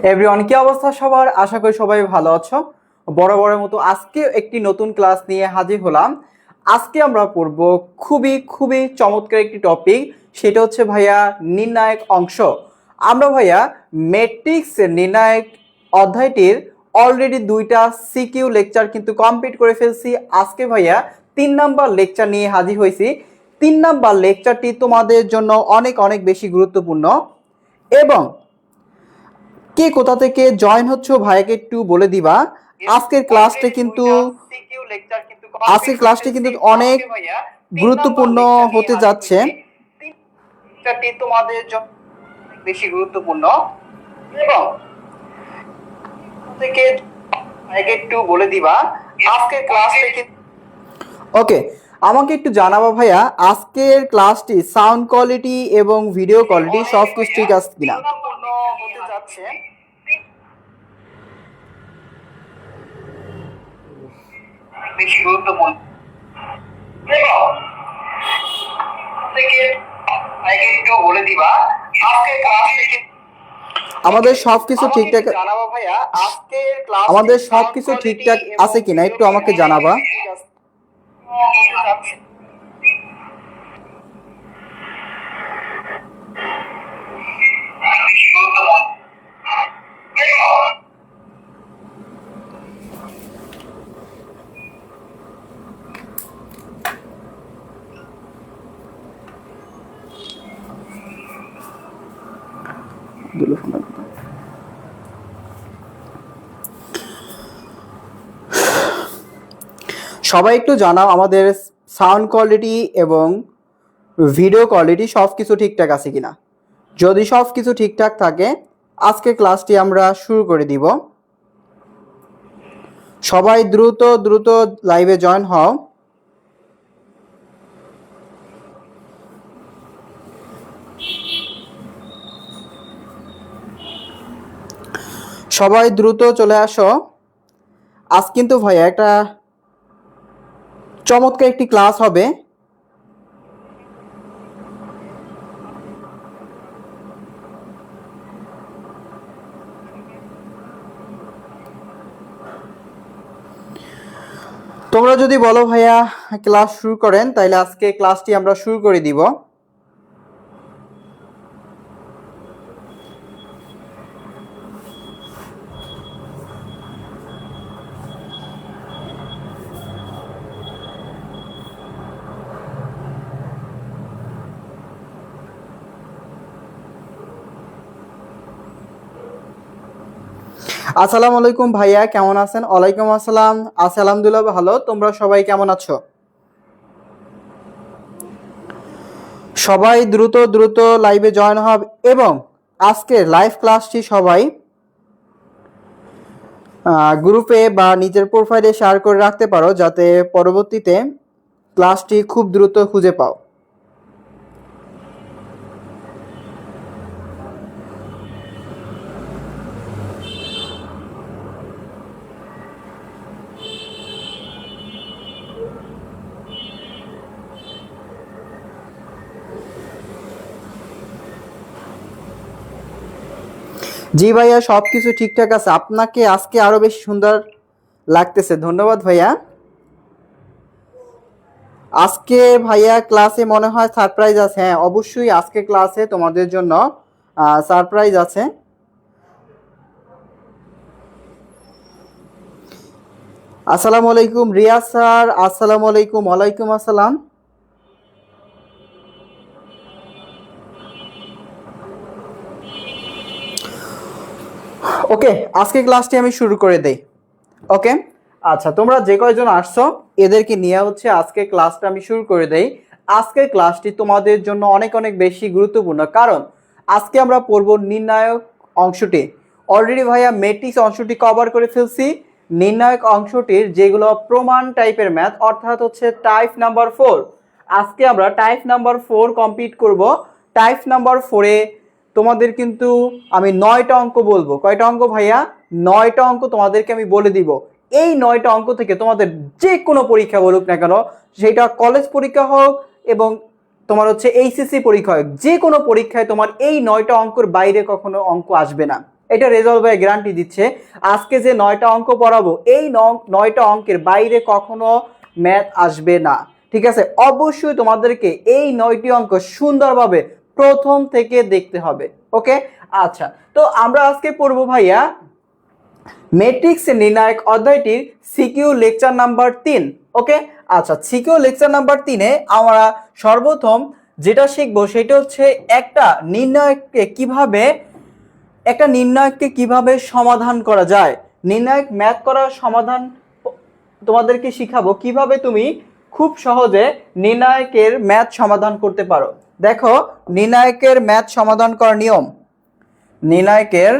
Everyone, কি অবস্থা সবার? আশা করি সবাই ভালো আছো। বরাবরের মতো আজকে একটি নতুন ক্লাস নিয়ে হাজির হলাম। আজকে আমরা পড়ব খুবই খুবই চমৎকার একটি টপিক, সেটা হচ্ছে ভাইয়া নির্ণায়ক অংশ। আমরা ভাইয়া ম্যাট্রিক্স নির্ণায়ক অধ্যায়টির অলরেডি দুইটা সিকিউ লেকচার কিন্তু কমপ্লিট করে ফেলছি। আজকে ভাইয়া 3 নাম্বার লেকচার নিয়ে হাজির হয়েছি। 3 নাম্বার লেকচারটি তোমাদের জন্য অনেক অনেক বেশি গুরুত্বপূর্ণ। এবং কে কোথা থেকে জয়েন হচ্ছে ভাইয়াকে একটু বলে দিবা। আজকের ক্লাসটি কিন্তু অনেক গুরুত্বপূর্ণ হতে যাচ্ছে। তোমাদের জন্য বেশি গুরুত্বপূর্ণ। এবং থেকে ভাইয়াকে একটু বলে দিবা আজকের ক্লাসটি। ওকে, আমাকে একটু জানাবা ভাইয়া আজকের ক্লাসটি সাউন্ড কোয়ালিটি এবং ভিডিও কোয়ালিটি সব কিছু ঠিক আছে কিনা। হতে যাচ্ছে বেশি গুরুত্বপূর্ণ। একটু বলে দিবা আজকে আমাদের সবকিছু ঠিকঠাক জানাবা ভাইয়া আজকের ক্লাস আমাদের সবকিছু ঠিকঠাক আছে কিনা একটু আমাকে জানাবা। সবাই একটু জানাও আমাদের সাউন্ড কোয়ালিটি এবং ভিডিও কোয়ালিটি সব কিছু ঠিকঠাক আছে কিনা। যদি সব কিছু ঠিকঠাক থাকে আজকে ক্লাসটি আমরা শুরু করে দিব। সবাই দ্রুত দ্রুত লাইভে জয়েন হও। সবাই দ্রুত চলে আসো। আজ কিন্তু ভাইয়া একটা চমৎকার একটি ক্লাস হবে। তোমরা যদি বলো ভাইয়া ক্লাস শুরু করেন তাহলে আজকে ক্লাসটি আমরা শুরু করে দিব। আসসালামু আলাইকুম ভাইয়া, কেমন আছেন? ওয়ালাইকুম আসসালাম। আছি আলহামদুলিল্লাহ ভালো। তোমরা সবাই কেমন আছো? সবাই দ্রুত দ্রুত লাইভে জয়েন হবে এবং আজকের লাইভ ক্লাসটি সবাই গ্রুপে বা নিজের প্রোফাইলে শেয়ার করে রাখতে পারো যাতে পরবর্তীতে ক্লাসটি খুব দ্রুত খুঁজে পাও। জি ভাইয়া, সব কিছু ঠিকঠাক আছে। আপনাকে আজকে আরো বেশি সুন্দর লাগতেছে, ধন্যবাদ ভাইয়া। আজকে ভাইয়া ক্লাসে মনে হয় সারপ্রাইজ আছে। হ্যাঁ অবশ্যই আজকে ক্লাসে তোমাদের জন্য সারপ্রাইজ আছে। আসসালামু আলাইকুম রিয়াজ স্যার। আসসালামু আলাইকুম। ওয়ালাইকুম আসসালাম। ওকে, আজকে ক্লাসটি আমি শুরু করে দেই। ওকে আচ্ছা, তোমরা যে কয়জন আসছো এদেরকে নিয়ে হচ্ছে আজকে ক্লাসটা আমি শুরু করে দেই। আজকের ক্লাসটি তোমাদের জন্য অনেক অনেক বেশি গুরুত্বপূর্ণ, কারণ আজকে আমরা পড়ব নির্ণায়ক অংশটি। অলরেডি ভাইয়া ম্যাট্রিক্স অংশটি কভার করে ফেলছি। নির্ণায়ক অংশটির যেগুলো প্রমাণ টাইপের ম্যাথ, অর্থাৎ হচ্ছে টাইপ নাম্বার 4, আজকে আমরা টাইপ নাম্বার 4 কমপ্লিট করব। টাইপ নাম্বার 4-এ তোমাদের কিন্তু আমি 9টা অঙ্ক বলবো। কয়টা অঙ্ক ভাইয়া? 9টা অঙ্ক তোমাদেরকে আমি বলে দিব। এই 9টা অঙ্ক থেকে তোমাদের যে কোনো পরীক্ষা বলুক না কেন, সেটা কলেজ পরীক্ষা হোক এবং তোমার হচ্ছে এইচএসসি পরীক্ষা হোক, যে কোনো পরীক্ষায় তোমার এই 9টা অঙ্কের বাইরে কখনো অঙ্ক আসবে না। এটা রেজাল্ট ভাই গ্যারান্টি দিচ্ছে। আজকে যে 9টা অঙ্ক পড়াবো এই 9টা অঙ্কের বাইরে কখনো ম্যাথ আসবে না, ঠিক আছে? অবশ্যই তোমাদেরকে এই 9টি অঙ্ক সুন্দরভাবে প্রথম থেকে দেখতে হবে। ওকে, আচ্ছা, তো আমরা আজকে পড়বো ভাইয়া ম্যাট্রিক্স নির্ণায়ক অধ্যায়টির সিকিউ লেকচার নাম্বার 3। ওকে, আচ্ছা, সিকিউ লেকচার নাম্বার 3-এ আমরা সর্বপ্রথম যেটা শিখবো সেটা হচ্ছে একটা নির্ণায়ককে কিভাবে সমাধান করা যায়। নির্ণায়ক ম্যাথ করার সমাধান তোমাদেরকে শিখাবো কিভাবে তুমি খুব সহজে নির্ণায়কের ম্যাথ সমাধান করতে পারো। দেখো, নির্ণায়কের ম্যাথ সমাধান করার নিয়ম। নির্ণায়কের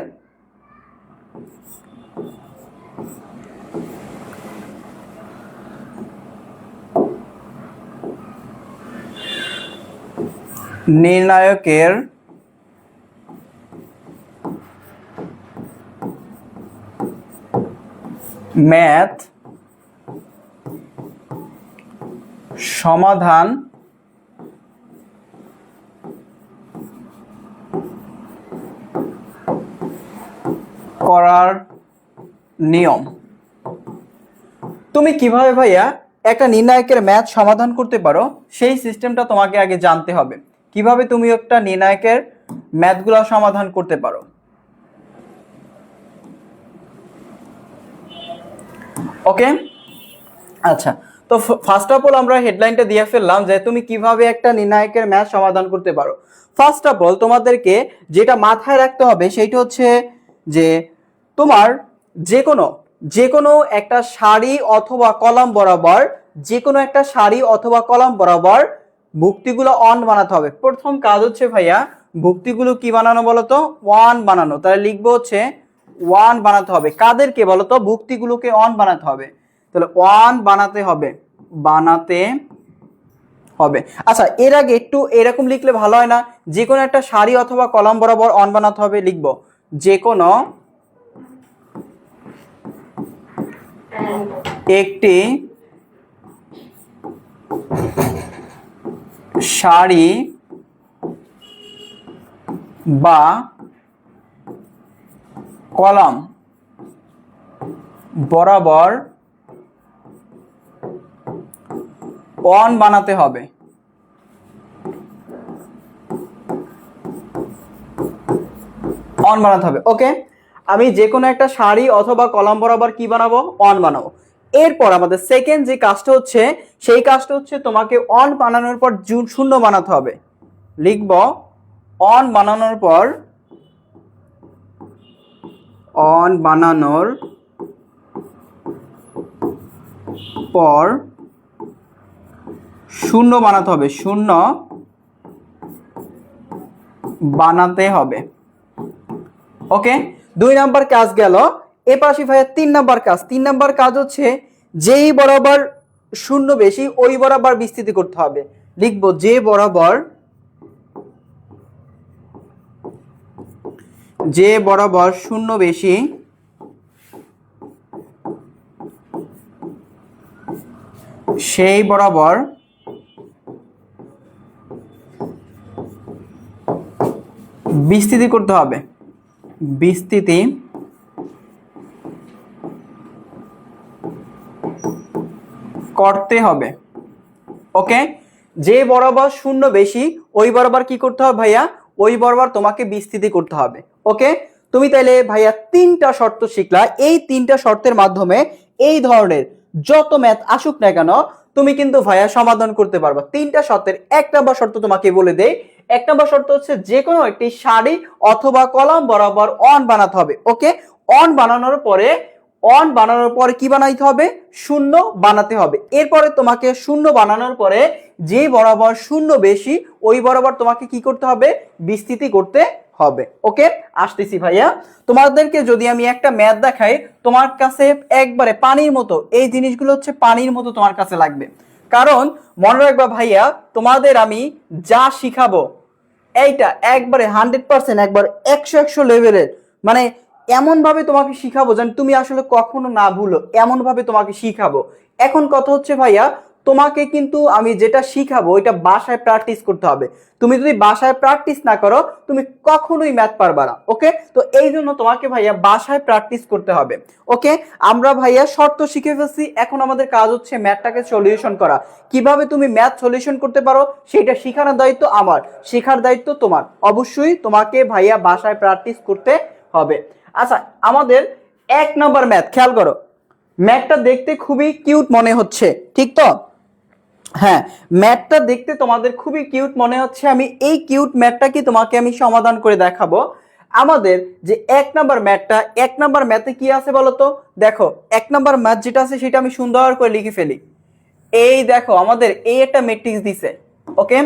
ম্যাথ সমাধান করার নিয়ম। তুমি কিভাবে ভাইয়া একটা নির্ণায়কের ম্যাথ সমাধান করতে পারো সেই সিস্টেমটা তোমাকে আগে জানতে হবে, কিভাবে তুমি একটা নির্ণায়কের ম্যাথগুলো সমাধান করতে পারো। ওকে, আচ্ছা, তো ফার্স্ট অফ অল আমরা হেডলাইনটা দিয়ে ফেললাম যে তুমি কিভাবে একটা নির্ণায়কের ম্যাথ সমাধান করতে পারো। ফার্স্ট অফ অল তোমাদেরকে যেটা মাথায় রাখতে হবে সেইটা হচ্ছে যে তোমার যে কোনো একটা সারি অথবা কলাম বরাবর ভুক্তিগুলো অন বানাতে হবে। প্রথম কাজ হচ্ছে ভাইয়া ভুক্তিগুলো কি বানানো বলতো? 1 বানানো। তাহলে লিখবো হচ্ছে 1 বানাতে হবে। কাদেরকে বলতো? ভুক্তিগুলোকে অন বানাতে হবে। তাহলে 1 বানাতে হবে। আচ্ছা, এর আগে একটু এরকম লিখলে ভালো হয় না? যে কোনো একটা সারি অথবা কলাম বরাবর অন বানাতে হবে। লিখবো যে কোনো একটি সারি বা কলাম বরাবর অন বানাতে হবে। ওকে, আমি যে কোনো একটা সারি অথবা কলাম বরাবর কি বানাবো? অন বানাবো। এরপর আমাদের সেকেন্ড যে কাজটা হচ্ছে সেই কাজটা হচ্ছে তোমাকে অন বানানোর পর শূন্য বানাতে হবে। লিখব অন বানানোর পর শূন্য বানাতে হবে। ওকে, 2 নাম্বার কাজ গেল। এপাশে ভাইয়া 3 নাম্বার কাজ হচ্ছে যেই বরাবর শূন্য বেশি ওই বরাবর বিস্তৃতি করতে হবে। লিখবো যে বরাবর শূন্য বেশি সেই বরাবর বিস্তৃতি করতে হবে। ওকে, যে বরাবর শূন্য বেশি ওই বরাবর কি করতে হবে ভাইয়া? ওই বরাবর তোমাকে বিস্তৃতি করতে হবে। ওকে, তুমি তাইলে ভাইয়া 3টা শর্ত শিখলা। এই 3টা শর্তের মাধ্যমে এই ধরনের যত ম্যাথ আসুক না কেন তুমি কিন্তু ভাইয়া সমাধান করতে পারবা। 3টা শর্তের 1 নম্বর শর্ত তোমাকে বলে দেই। 1 নম্বর শর্ত হচ্ছে যে কোনো একটি সারি অথবা কলাম বরাবর অন বানাতে হবে। ওকে, অন বানানোর পরে কি বানাইতে হবে? শূন্য বানাতে হবে। এরপরে তোমাকে শূন্য বানানোর পরে যে বরাবর শূন্য বেশি ওই বরাবর তোমাকে কি করতে হবে? বিস্তৃতি করতে হবে। ওকে, আসতেছি ভাইয়া। তোমাদেরকে যদি আমি একটা ম্যাথ দেখাই তোমার কাছে একবারে পানির মতো, এই জিনিসগুলো হচ্ছে পানির মতো তোমার কাছে লাগবে। কারণ মনে রাখবা ভাইয়া, তোমাদের আমি যা শিখাবো এইটা একবারে 100%, একবার 100 লেভেলের, মানে এমন ভাবে তোমাকে শিখাবো যেন তুমি আসলে কখনো না ভুলো, এমন ভাবে তোমাকে শিখাবো। এখন কথা হচ্ছে ভাইয়া, তোমাকে কিন্তু আমি যেটা শিখাবো ওইটা বাসায় প্র্যাকটিস করতে হবে। তুমি যদি বাসায় প্র্যাকটিস না করো তুমি কখনোই ম্যাথ পারবা না। ওকে, তো এই জন্য তোমাকে ভাইয়া বাসায় প্র্যাকটিস করতে হবে। ওকে, আমরা ভাইয়া শর্ত শিখে ফেলছি, এখন আমাদের কাজ হচ্ছে ম্যাথটাকে সলিউশন করা। কিভাবে তুমি ম্যাথ সলিউশন করতে পারো সেটা শেখানোর দায়িত্ব আমার, শেখার দায়িত্ব তোমার। অবশ্যই তোমাকে ভাইয়া বাসায় প্র্যাকটিস করতে হবে। আচ্ছা, আমাদের 1 নম্বর ম্যাথ খেয়াল করো। ম্যাথটা দেখতে খুবই কিউট মনে হচ্ছে, ঠিক তো? হ্যাঁ, ম্যাথটা দেখতে তোমাদের খুবই কিউট মনে হচ্ছে। আমি এই কিউট ম্যাথটা কি তোমাকে আমি সমাধান করে দেখাবো। আমাদের যে 1 নম্বর ম্যাথটা, 1 নম্বর ম্যাথে কি আছে বলো তো? দেখো 1 নম্বর ম্যাথ যেটা আছে সেটা আমি সুন্দর করে লিখে ফেলি। এই দেখো আমাদের এই একটা ম্যাট্রিক্স দিছে। ওকে,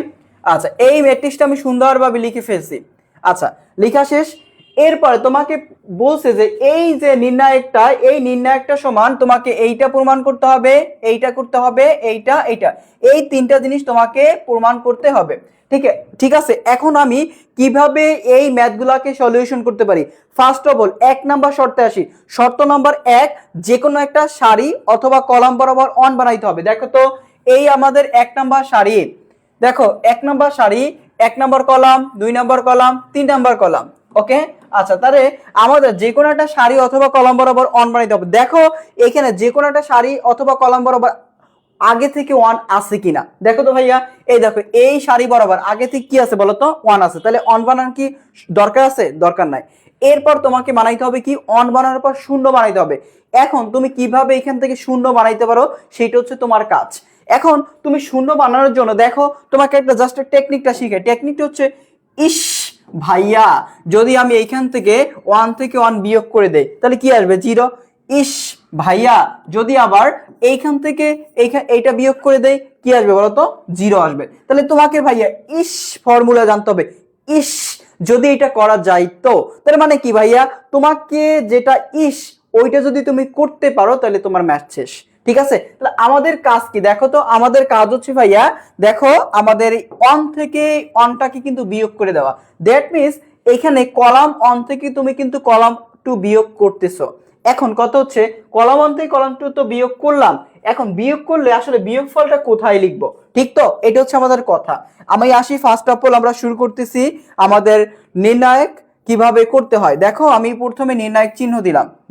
আচ্ছা এই ম্যাট্রিক্সটা আমি সুন্দরভাবে লিখে ফেলছি। আচ্ছা, লেখা শেষ। এরপরে তোমাকে বলছে যে এই যে নির্ণায়কটা, এই নির্ণায়কটা সমান তোমাকে এইটা প্রমাণ করতে হবে, এইটা করতে হবে, এইটা এইটা, এই 3টা জিনিস তোমাকে প্রমাণ করতে হবে। ঠিক আছে, এখন আমি কিভাবে এই ম্যাথগুলোকে সলিউশন করতে পারি? ফার্স্ট অফ অল 1 নম্বর শর্তে আসি। শর্ত নম্বর 1, যে কোনো একটা সারি অথবা কলাম বরাবর অন বানাইতে হবে। দেখো তো এই আমাদের 1 নম্বর সারি, দেখো 1 নম্বর সারি, 1 নম্বর কলাম, 2 নম্বর কলাম, 3 নম্বর কলাম। ওকে, আচ্ছা তাহলে আমাদের যে কোনো একটা সারি অথবা কলাম বরাবর অন বানাইতে হবে। দেখো এখানে যে কোনো একটা সারি অথবা কলাম বরাবর আগে থেকে 1 আছে কিনা দেখো তো ভাইয়া। এই দেখো এই সারি বরাবর আগে থেকে কি আছে বলো তো? 1 আছে। তাহলে অন বানান কি দরকার আছে? দরকার নাই। এরপর তোমাকে বানাইতে হবে কি? অন বানানোর পর শূন্য বানাইতে হবে। এখন তুমি কিভাবে এখান থেকে শূন্য বানাইতে পারো সেটা হচ্ছে তোমার কাজ। এখন তুমি শূন্য বানানোর জন্য দেখো তোমাকে একটা জাস্ট টেকনিকটা শিখে। টেকনিকটা হচ্ছে, ইস ভাইয়া যদি আমি এইখান থেকে 1 থেকে 1 বিয়োগ করে দেই তাহলে কি আসবে? 0। ইস ভাইয়া যদি আবার এইখান থেকে এইটা বিয়োগ করে দেই কি আসবে বলতো? 0 আসবে। তাহলে তোমাকে ভাইয়া ইস ফর্মুলা জানতে হবে। ইস যদি এটা করা যায় তো তার মানে কি ভাইয়া? তোমাকে যেটা ইস ওইটা যদি তুমি করতে পারো তাহলে তোমার ম্যাথ শেষ। ঠিক আছে, তাহলে আমাদের কাজ কি দেখো তো? আমাদের কাজ হচ্ছে ভাইয়া দেখো আমাদের 1 থেকে 1টাকে কিন্তু বিয়োগ করে দেওয়া। দ্যাট মিনস এখানে কলাম 1 থেকে তুমি কিন্তু কলাম 2 বিয়োগ করতেছো। এখন কত হচ্ছে? কলাম 1 থেকে কলাম 2 তো বিয়োগ করলাম। এখন বিয়োগ করলে আসলে বিয়োগফলটা কোথায় লিখবো? ঠিক তো, এটা হচ্ছে আমাদের কথা। আমি আসি ফার্স্ট অফ অল আমরা শুরু করতেছি আমাদের নির্ণায়ক কিভাবে করতে হয়। দেখো আমি প্রথমে নির্ণায়ক চিহ্ন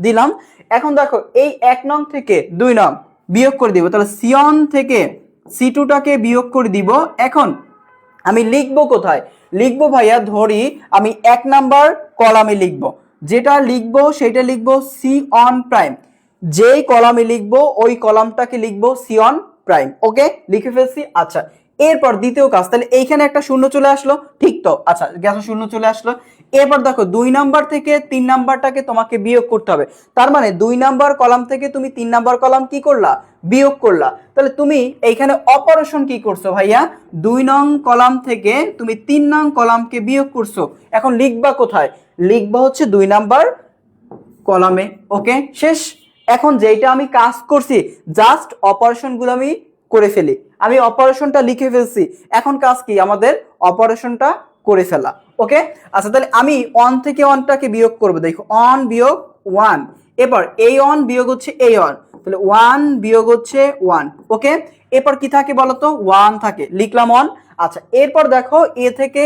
দিলাম। এখন দেখো এই 1 নং থেকে 2 নং বিয়োগ করে দিব। তাহলে C1 থেকে C2টাকে বিয়োগ করে দিব। এখন আমি লিখবো কোথায়? লিখবো ভাইয়া ধরি আমি 1 নাম্বার কলামে লিখবো। যেটা লিখবো সেটা লিখবো C1 প্রাইম। যেই কলামে লিখবো ওই কলামটাকে লিখবো C1 প্রাইম। ওকে, লিখে ফেলছি। আচ্ছা, এরপর দ্বিতীয় কাজ, তাহলে এইখানে একটা শূন্য চলে আসলো, ঠিক তো? আচ্ছা গেছে, শূন্য চলে আসলো। এরপর দেখো 2 নাম্বার থেকে 3 নাম্বারটাকে তোমাকে বিয়োগ করতে হবে। তার মানে 2 নাম্বার কলাম থেকে তুমি 3 নাম্বার কলাম কি করলা? বিয়োগ করলা। তাহলে তুমি এইখানে অপারেশন কি করছো ভাইয়া? 2 নং কলাম থেকে তুমি 3 নং কলামকে বিয়োগ করছো। এখন লিখবা কোথায়? লিখবা হচ্ছে 2 নাম্বার কলামে। ওকে, শেষ। এখন যেটা আমি কাজ করছি জাস্ট অপারেশনগুলো আমি করে ফেলি। আমি অপারেশনটা লিখে ফেলছি, এখন কাজ কি? আমাদের অপারেশনটা করে ফেলা। ওকে, আচ্ছা তাহলে আমি 1 থেকে 1টাকে বিয়োগ করব। দেখো 1 বিয়োগ 1, এবার এই 1 বিয়োগ হচ্ছে এই 1, তাহলে 1 বিয়োগ হচ্ছে 1। ওকে, এরপর কি থাকে বলো তো? 1 থাকে, লিখলাম 1। আচ্ছা এরপর দেখো এ থেকে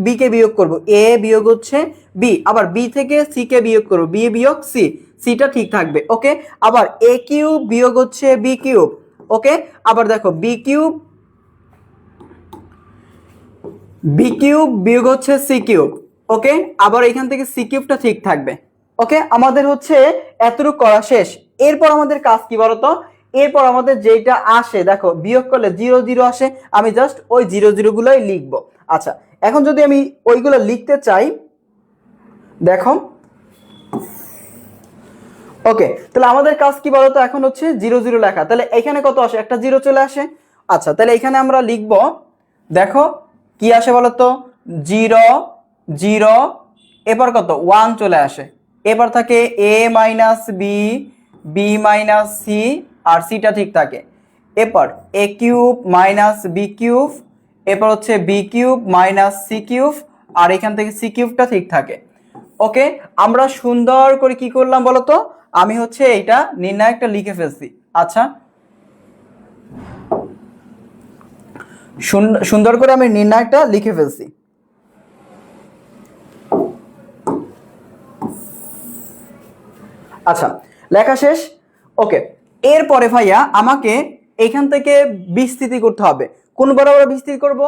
বি কে বিয়োগ করব। এ বিয়োগ হচ্ছে বি, আবার বি থেকে সি কে বিয়োগ করব। বি বিয়োগ সি, সিটা ঠিক থাকবে। ওকে, আবার এ কিউব বিয়োগ হচ্ছে বি কিউব। ওকে, আবার দেখো বি কিউব বিয়োগ হচ্ছে সি কিউব। ওকে, আবার এখান থেকে সি কিউবটা ঠিক থাকবে। ওকে, আমাদের হচ্ছে এতটুকু করা শেষ। এরপর আমাদের কাজ কি বলতো? এরপর আমাদের যেটা আসে দেখো বিয়োগ করলে 0 0 আসে, আমি জাস্ট ওই 0 0 গুলোই লিখবো। আচ্ছা এখন যদি আমি ওইগুলো লিখতে চাই দেখো, ওকে তাহলে আমাদের কাজ কি বলতো? এখন হচ্ছে 0 0 লেখা। তাহলে এখানে কত আসে? একটা 0 চলে আসে। আচ্ছা তাহলে এখানে আমরা লিখবো, দেখো কি আসে বলতো? 0 0, এবার কত? 1 চলে আসে। এবার থাকে a minus B, B minus C, আর সিটা ঠিক থাকে। এরপর A cube minus B cube, এরপর হচ্ছে B cube minus C cube, আর এখান থেকে সি কিউবটা ঠিক থাকে। ওকে, আমরা সুন্দর করে কি করলাম বলতো? আমি হচ্ছে এইটা নির্ণায়কটা লিখে ফেলছি। আচ্ছা সুন্দর করে আমি নির্ণায়কটা লিখে ফেলছি। আচ্ছা, লেখা শেষ। ওকে, এরপরে ভাইয়া আমাকে এখান থেকে বিস্তৃতি করতে হবে। কোন বরাবর বিস্তৃতি করব?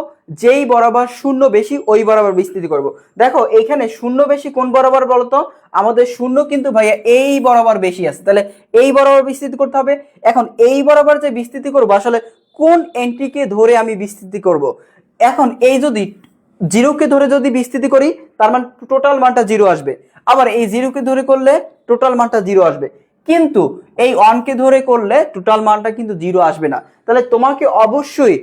যেই বরাবর শূন্য বেশি ওই বরাবর বিস্তৃতি করব। দেখো এখানে শূন্য বেশি কোন বরাবর বলতো? আমাদের শূন্য কিন্তু ভাইয়া এই বরাবর বেশি আছে, তাহলে এই বরাবর বিস্তৃতি করতে হবে। এখন এই বরাবর যে বিস্তৃতি করব, আসলে কোন এন্ট্রিকে ধরে আমি বিস্তৃতি করব? এখন এই যদি জিরোকে ধরে যদি বিস্তৃতি করি, তার মানে টোটাল মানটা জিরো আসবে। আবার এই জিরোকে ধরে করলে টোটাল মানটা জিরো আসবে, কিন্তু এই ওয়ানকে ধরে করলে টোটাল মানটা কিন্তু জিরো আসবে না। তাহলে তোমাকে অবশ্যই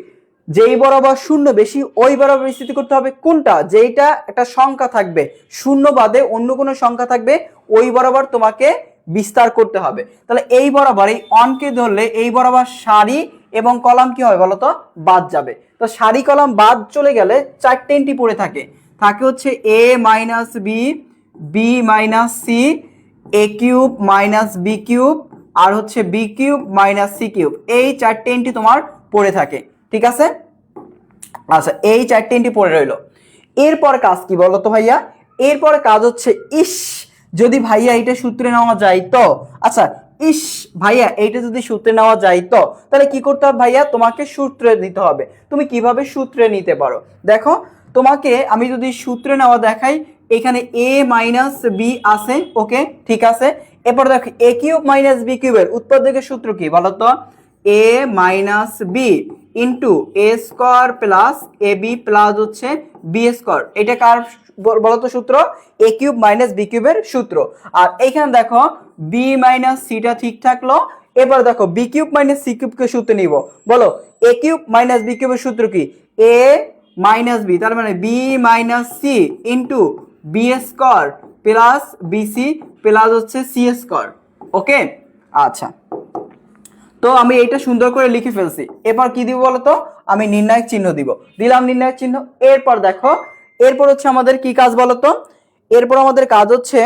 যেই বরাবর শূন্য বেশি ওই বরাবর বিস্তৃতি করতে হবে। কোনটা? যেইটা একটা সংখ্যা থাকবে, শূন্য বাদে অন্য কোনো সংখ্যা থাকবে, ওই বরাবর তোমাকে বিস্তার করতে হবে। তাহলে এই বরাবর এই ওয়ানকে ধরলে এই বরাবর সারি এবং কলাম কি হবে বলতো? বাদ যাবে। তো সারি কলাম বাদ চলে গেলে চারটে এন্ট্রি পড়ে থাকে হচ্ছে A minus B, B minus C, A cube minus B cube, আর হচ্ছে B cube minus C cube. এই চারটে এন্ট্রি তোমার পড়ে থাকে, ঠিক আছে? আচ্ছা, এই চারটে এন্ট্রি পড়ে রইলো। এরপর কাজ কি বলতো ভাইয়া? এরপর কাজ হচ্ছে ইস, যদি ভাইয়া এইটা সূত্রে নেওয়া যায় তো। আচ্ছা, ইস ভাইয়া এইটা যদি সূত্রে নেওয়া যায় তো, তাহলে কি করতে হবে ভাইয়া? তোমাকে সূত্রে নিতে হবে। তুমি কিভাবে সূত্রে নিতে পারো দেখো, তোমাকে আমি যদি সূত্রে নেওয়া দেখাই, এখানে এ মাইনাস বি আছে, ওকে ঠিক আছে। এরপর দেখো এ কিউব মাইনাস বি কিউবের উৎপাদকের সূত্র কি বলতো? A minus b into a square plus a b plus হচ্ছে বি স্কোয়ার। এটা কার বলতো সূত্র? এ কিউব মাইনাস বি কিউবের সূত্র। আর এইখানে দেখো বি মাইনাস সিটা ঠিক থাকলো। এবার দেখো বি কিউব মাইনাস সি কিউবকে সূত্র নিব। বলো এ কিউব মাইনাস বি কিউবের সূত্র কি? এ মাইনাস বি, তার মানে B minus C into B square plus BC plus হচ্ছে সি স্কোয়ার। ওকে, আচ্ছা, তো আমি এইটা সুন্দর করে লিখে ফেলছি। এবার কি দিব বলতো? আমি নির্ণায়ক চিহ্ন দিব। দিলাম নির্ণায়ক চিহ্ন। এরপর দেখো, এরপর হচ্ছে আমাদের কি কাজ বলতো? এরপর আমাদের কাজ হচ্ছে,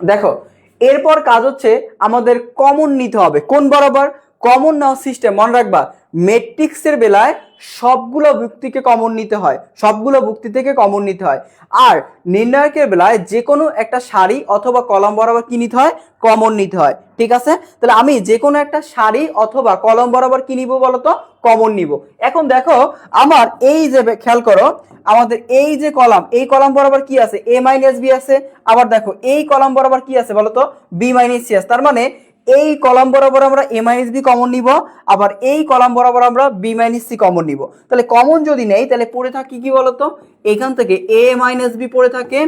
দেখো এরপর কাজ হচ্ছে আমাদের কমন নিতে হবে। কোন বরাবর? কমন নেওয়ার সিস্টেম মনে রাখবা, ম্যাট্রিক্সের বেলায় সবগুলো যুক্তিকে কমন নিতে হয়, সবগুলো যুক্তি থেকে কমন নিতে হয়। আর নির্ণায়কের বেলায় যে কোনো একটা সারি অথবা কলাম বরাবর কি নিতে হয়? কমন নিতে হয়, ঠিক আছে? তাহলে আমি যে কোনো একটা সারি অথবা কলম বরাবর কি নিব বলতো? কমন নিব। এখন দেখো আমার এই যে, খেয়াল করো আমাদের এই যে কলাম, এই কলাম বরাবর কি আছে? এ মাইনাস বি আছে। আবার দেখো এই কলাম বরাবর কি আছে বলতো? বি মাইনাস সি আছে। তার মানে এই কলাম বরাবর আমরা এ মাইনাস বি কমন নিব, আবার এই কলাম বরাবর আমরা বি মাইনাস সি কমন নিব। তাহলে কমন যদি নেই তাহলে পড়ে থাকে কি বলতো? এখান থেকে এ মাইনাস বি পড়ে থাকে,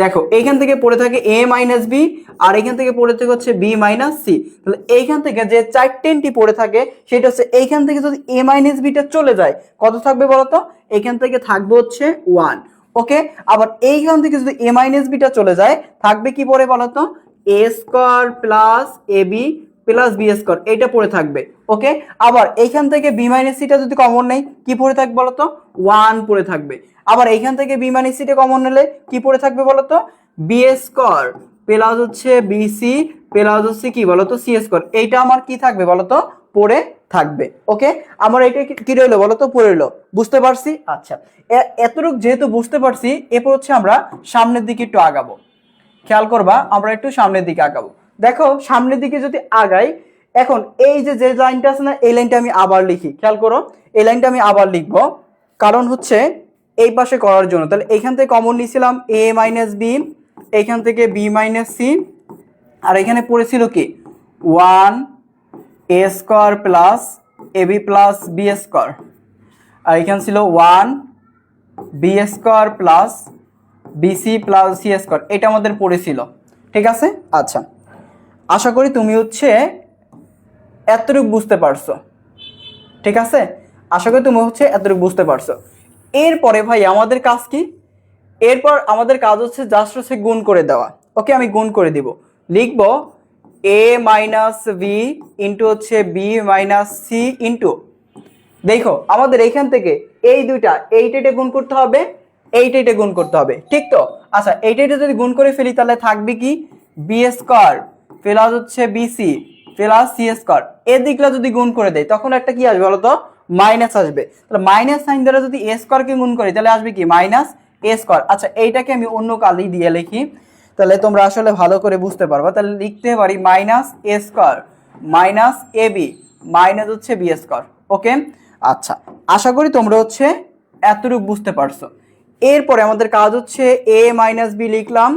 দেখো এইখান থেকে পড়ে থাকে এ মাইনাস বি, আর এখান থেকে পড়ে থাকে হচ্ছে বি মাইনাস সি। তাহলে এইখান থেকে যে চারটেনটি পড়ে থাকে সেটা হচ্ছে, এইখান থেকে যদি এ মাইনাস বিটা চলে যায় কত থাকবে বলতো? এখান থেকে থাকবে হচ্ছে 1। ওকে, আবার এইখান থেকে যদি এ মাইনাস বিটা চলে যায় থাকবে কি পড়ে বলতো? এ square plus a b plus b square, এইটা পড়ে থাকবে। ওকে, আবার এইখান থেকে বি মাইনাস সিটা যদি কমন নেই কি পড়ে থাকবে বলতো? 1 পড়ে থাকবে। আবার এইখান থেকে বি মাইনাস সিটা কমন নিলে কি পড়ে থাকবে বলতো? বি স্কোয়ার প্লাস হচ্ছে বিসি প্লাস হচ্ছে কি বলতো? C square. এইটা আমার কি থাকবে বলতো? পড়ে থাকবে। ওকে, আমার এটা কি রইলো বলতো? পড়ে রইলো। বুঝতে পারছি? আচ্ছা, এতটুক যেহেতু বুঝতে পারছি, এরপর হচ্ছে আমরা সামনের দিকে একটু আগাবো। খেয়াল করবা, আমরা একটু সামনের দিকে আগাবো। দেখো সামনের দিকে যদি আগাই, এখন এই যে যে লাইনটা আছে না, এই লাইনটা আমি আবার লিখি। খেয়াল করো, এই লাইনটা আমি আবার লিখবো, কারণ হচ্ছে এই পাশে করার জন্য। তাহলে এইখান থেকে কমন নিয়েছিলাম এ মাইনাস বি, এইখান থেকে বি মাইনাস সি, আর এখানে পড়েছিল কি 1 a square plus a b plus b square, আর এখানে ছিল 1 b square plus BC plus c square. এটা আমাদের পড়েছিল, ঠিক আছে? আচ্ছা, আশা করি তুমি হচ্ছে এতটুকু বুঝতে পারছো, ঠিক আছে? আশা করি তুমি হচ্ছে এতটুকু বুঝতে পারছো। এরপরে ভাই আমাদের কাজ কি? এরপর আমাদের কাজ হচ্ছে জাস্ট হচ্ছে গুণ করে দেওয়া। ওকে, আমি গুণ করে দিব। লিখব এ মাইনাস বি ইন্টু হচ্ছে বি মাইনাস সি ইন্টু, দেখো আমাদের এইখান থেকে এই দুইটা এইটা গুণ করতে হবে, এইটা গুণ করতে হবে, ঠিক তো? আচ্ছা, এইটা যদি গুণ করে ফেলি তাহলে থাকবে কি? বি স্কোয়ার প্লাস হচ্ছে বিসি প্লাস সি স্কোয়ার। এই দিকটা যদি গুণ করে দেয় তখন একটা কি আসবে বলতো? মাইনাস আসবে। তাহলে মাইনাস সাইন দ্বারা যদি এ স্কোয়ারকে গুণ করি তাহলে আসবে কি মাইনাস এ স্কোয়ার। আচ্ছা এইটাকে আমি অন্য কালি দিয়ে লিখি, তাহলে তোমরা আসলে ভালো করে বুঝতে পারবা। তাহলে লিখতে পারি minus a square minus a B minus হচ্ছে বি স্কোয়ার। ওকে, আচ্ছা আশা করি তোমরা হচ্ছে এতটুকু বুঝতে পারছো। এরপরে আমাদের কাজ হচ্ছে এ মাইনাস বি লিখলাম,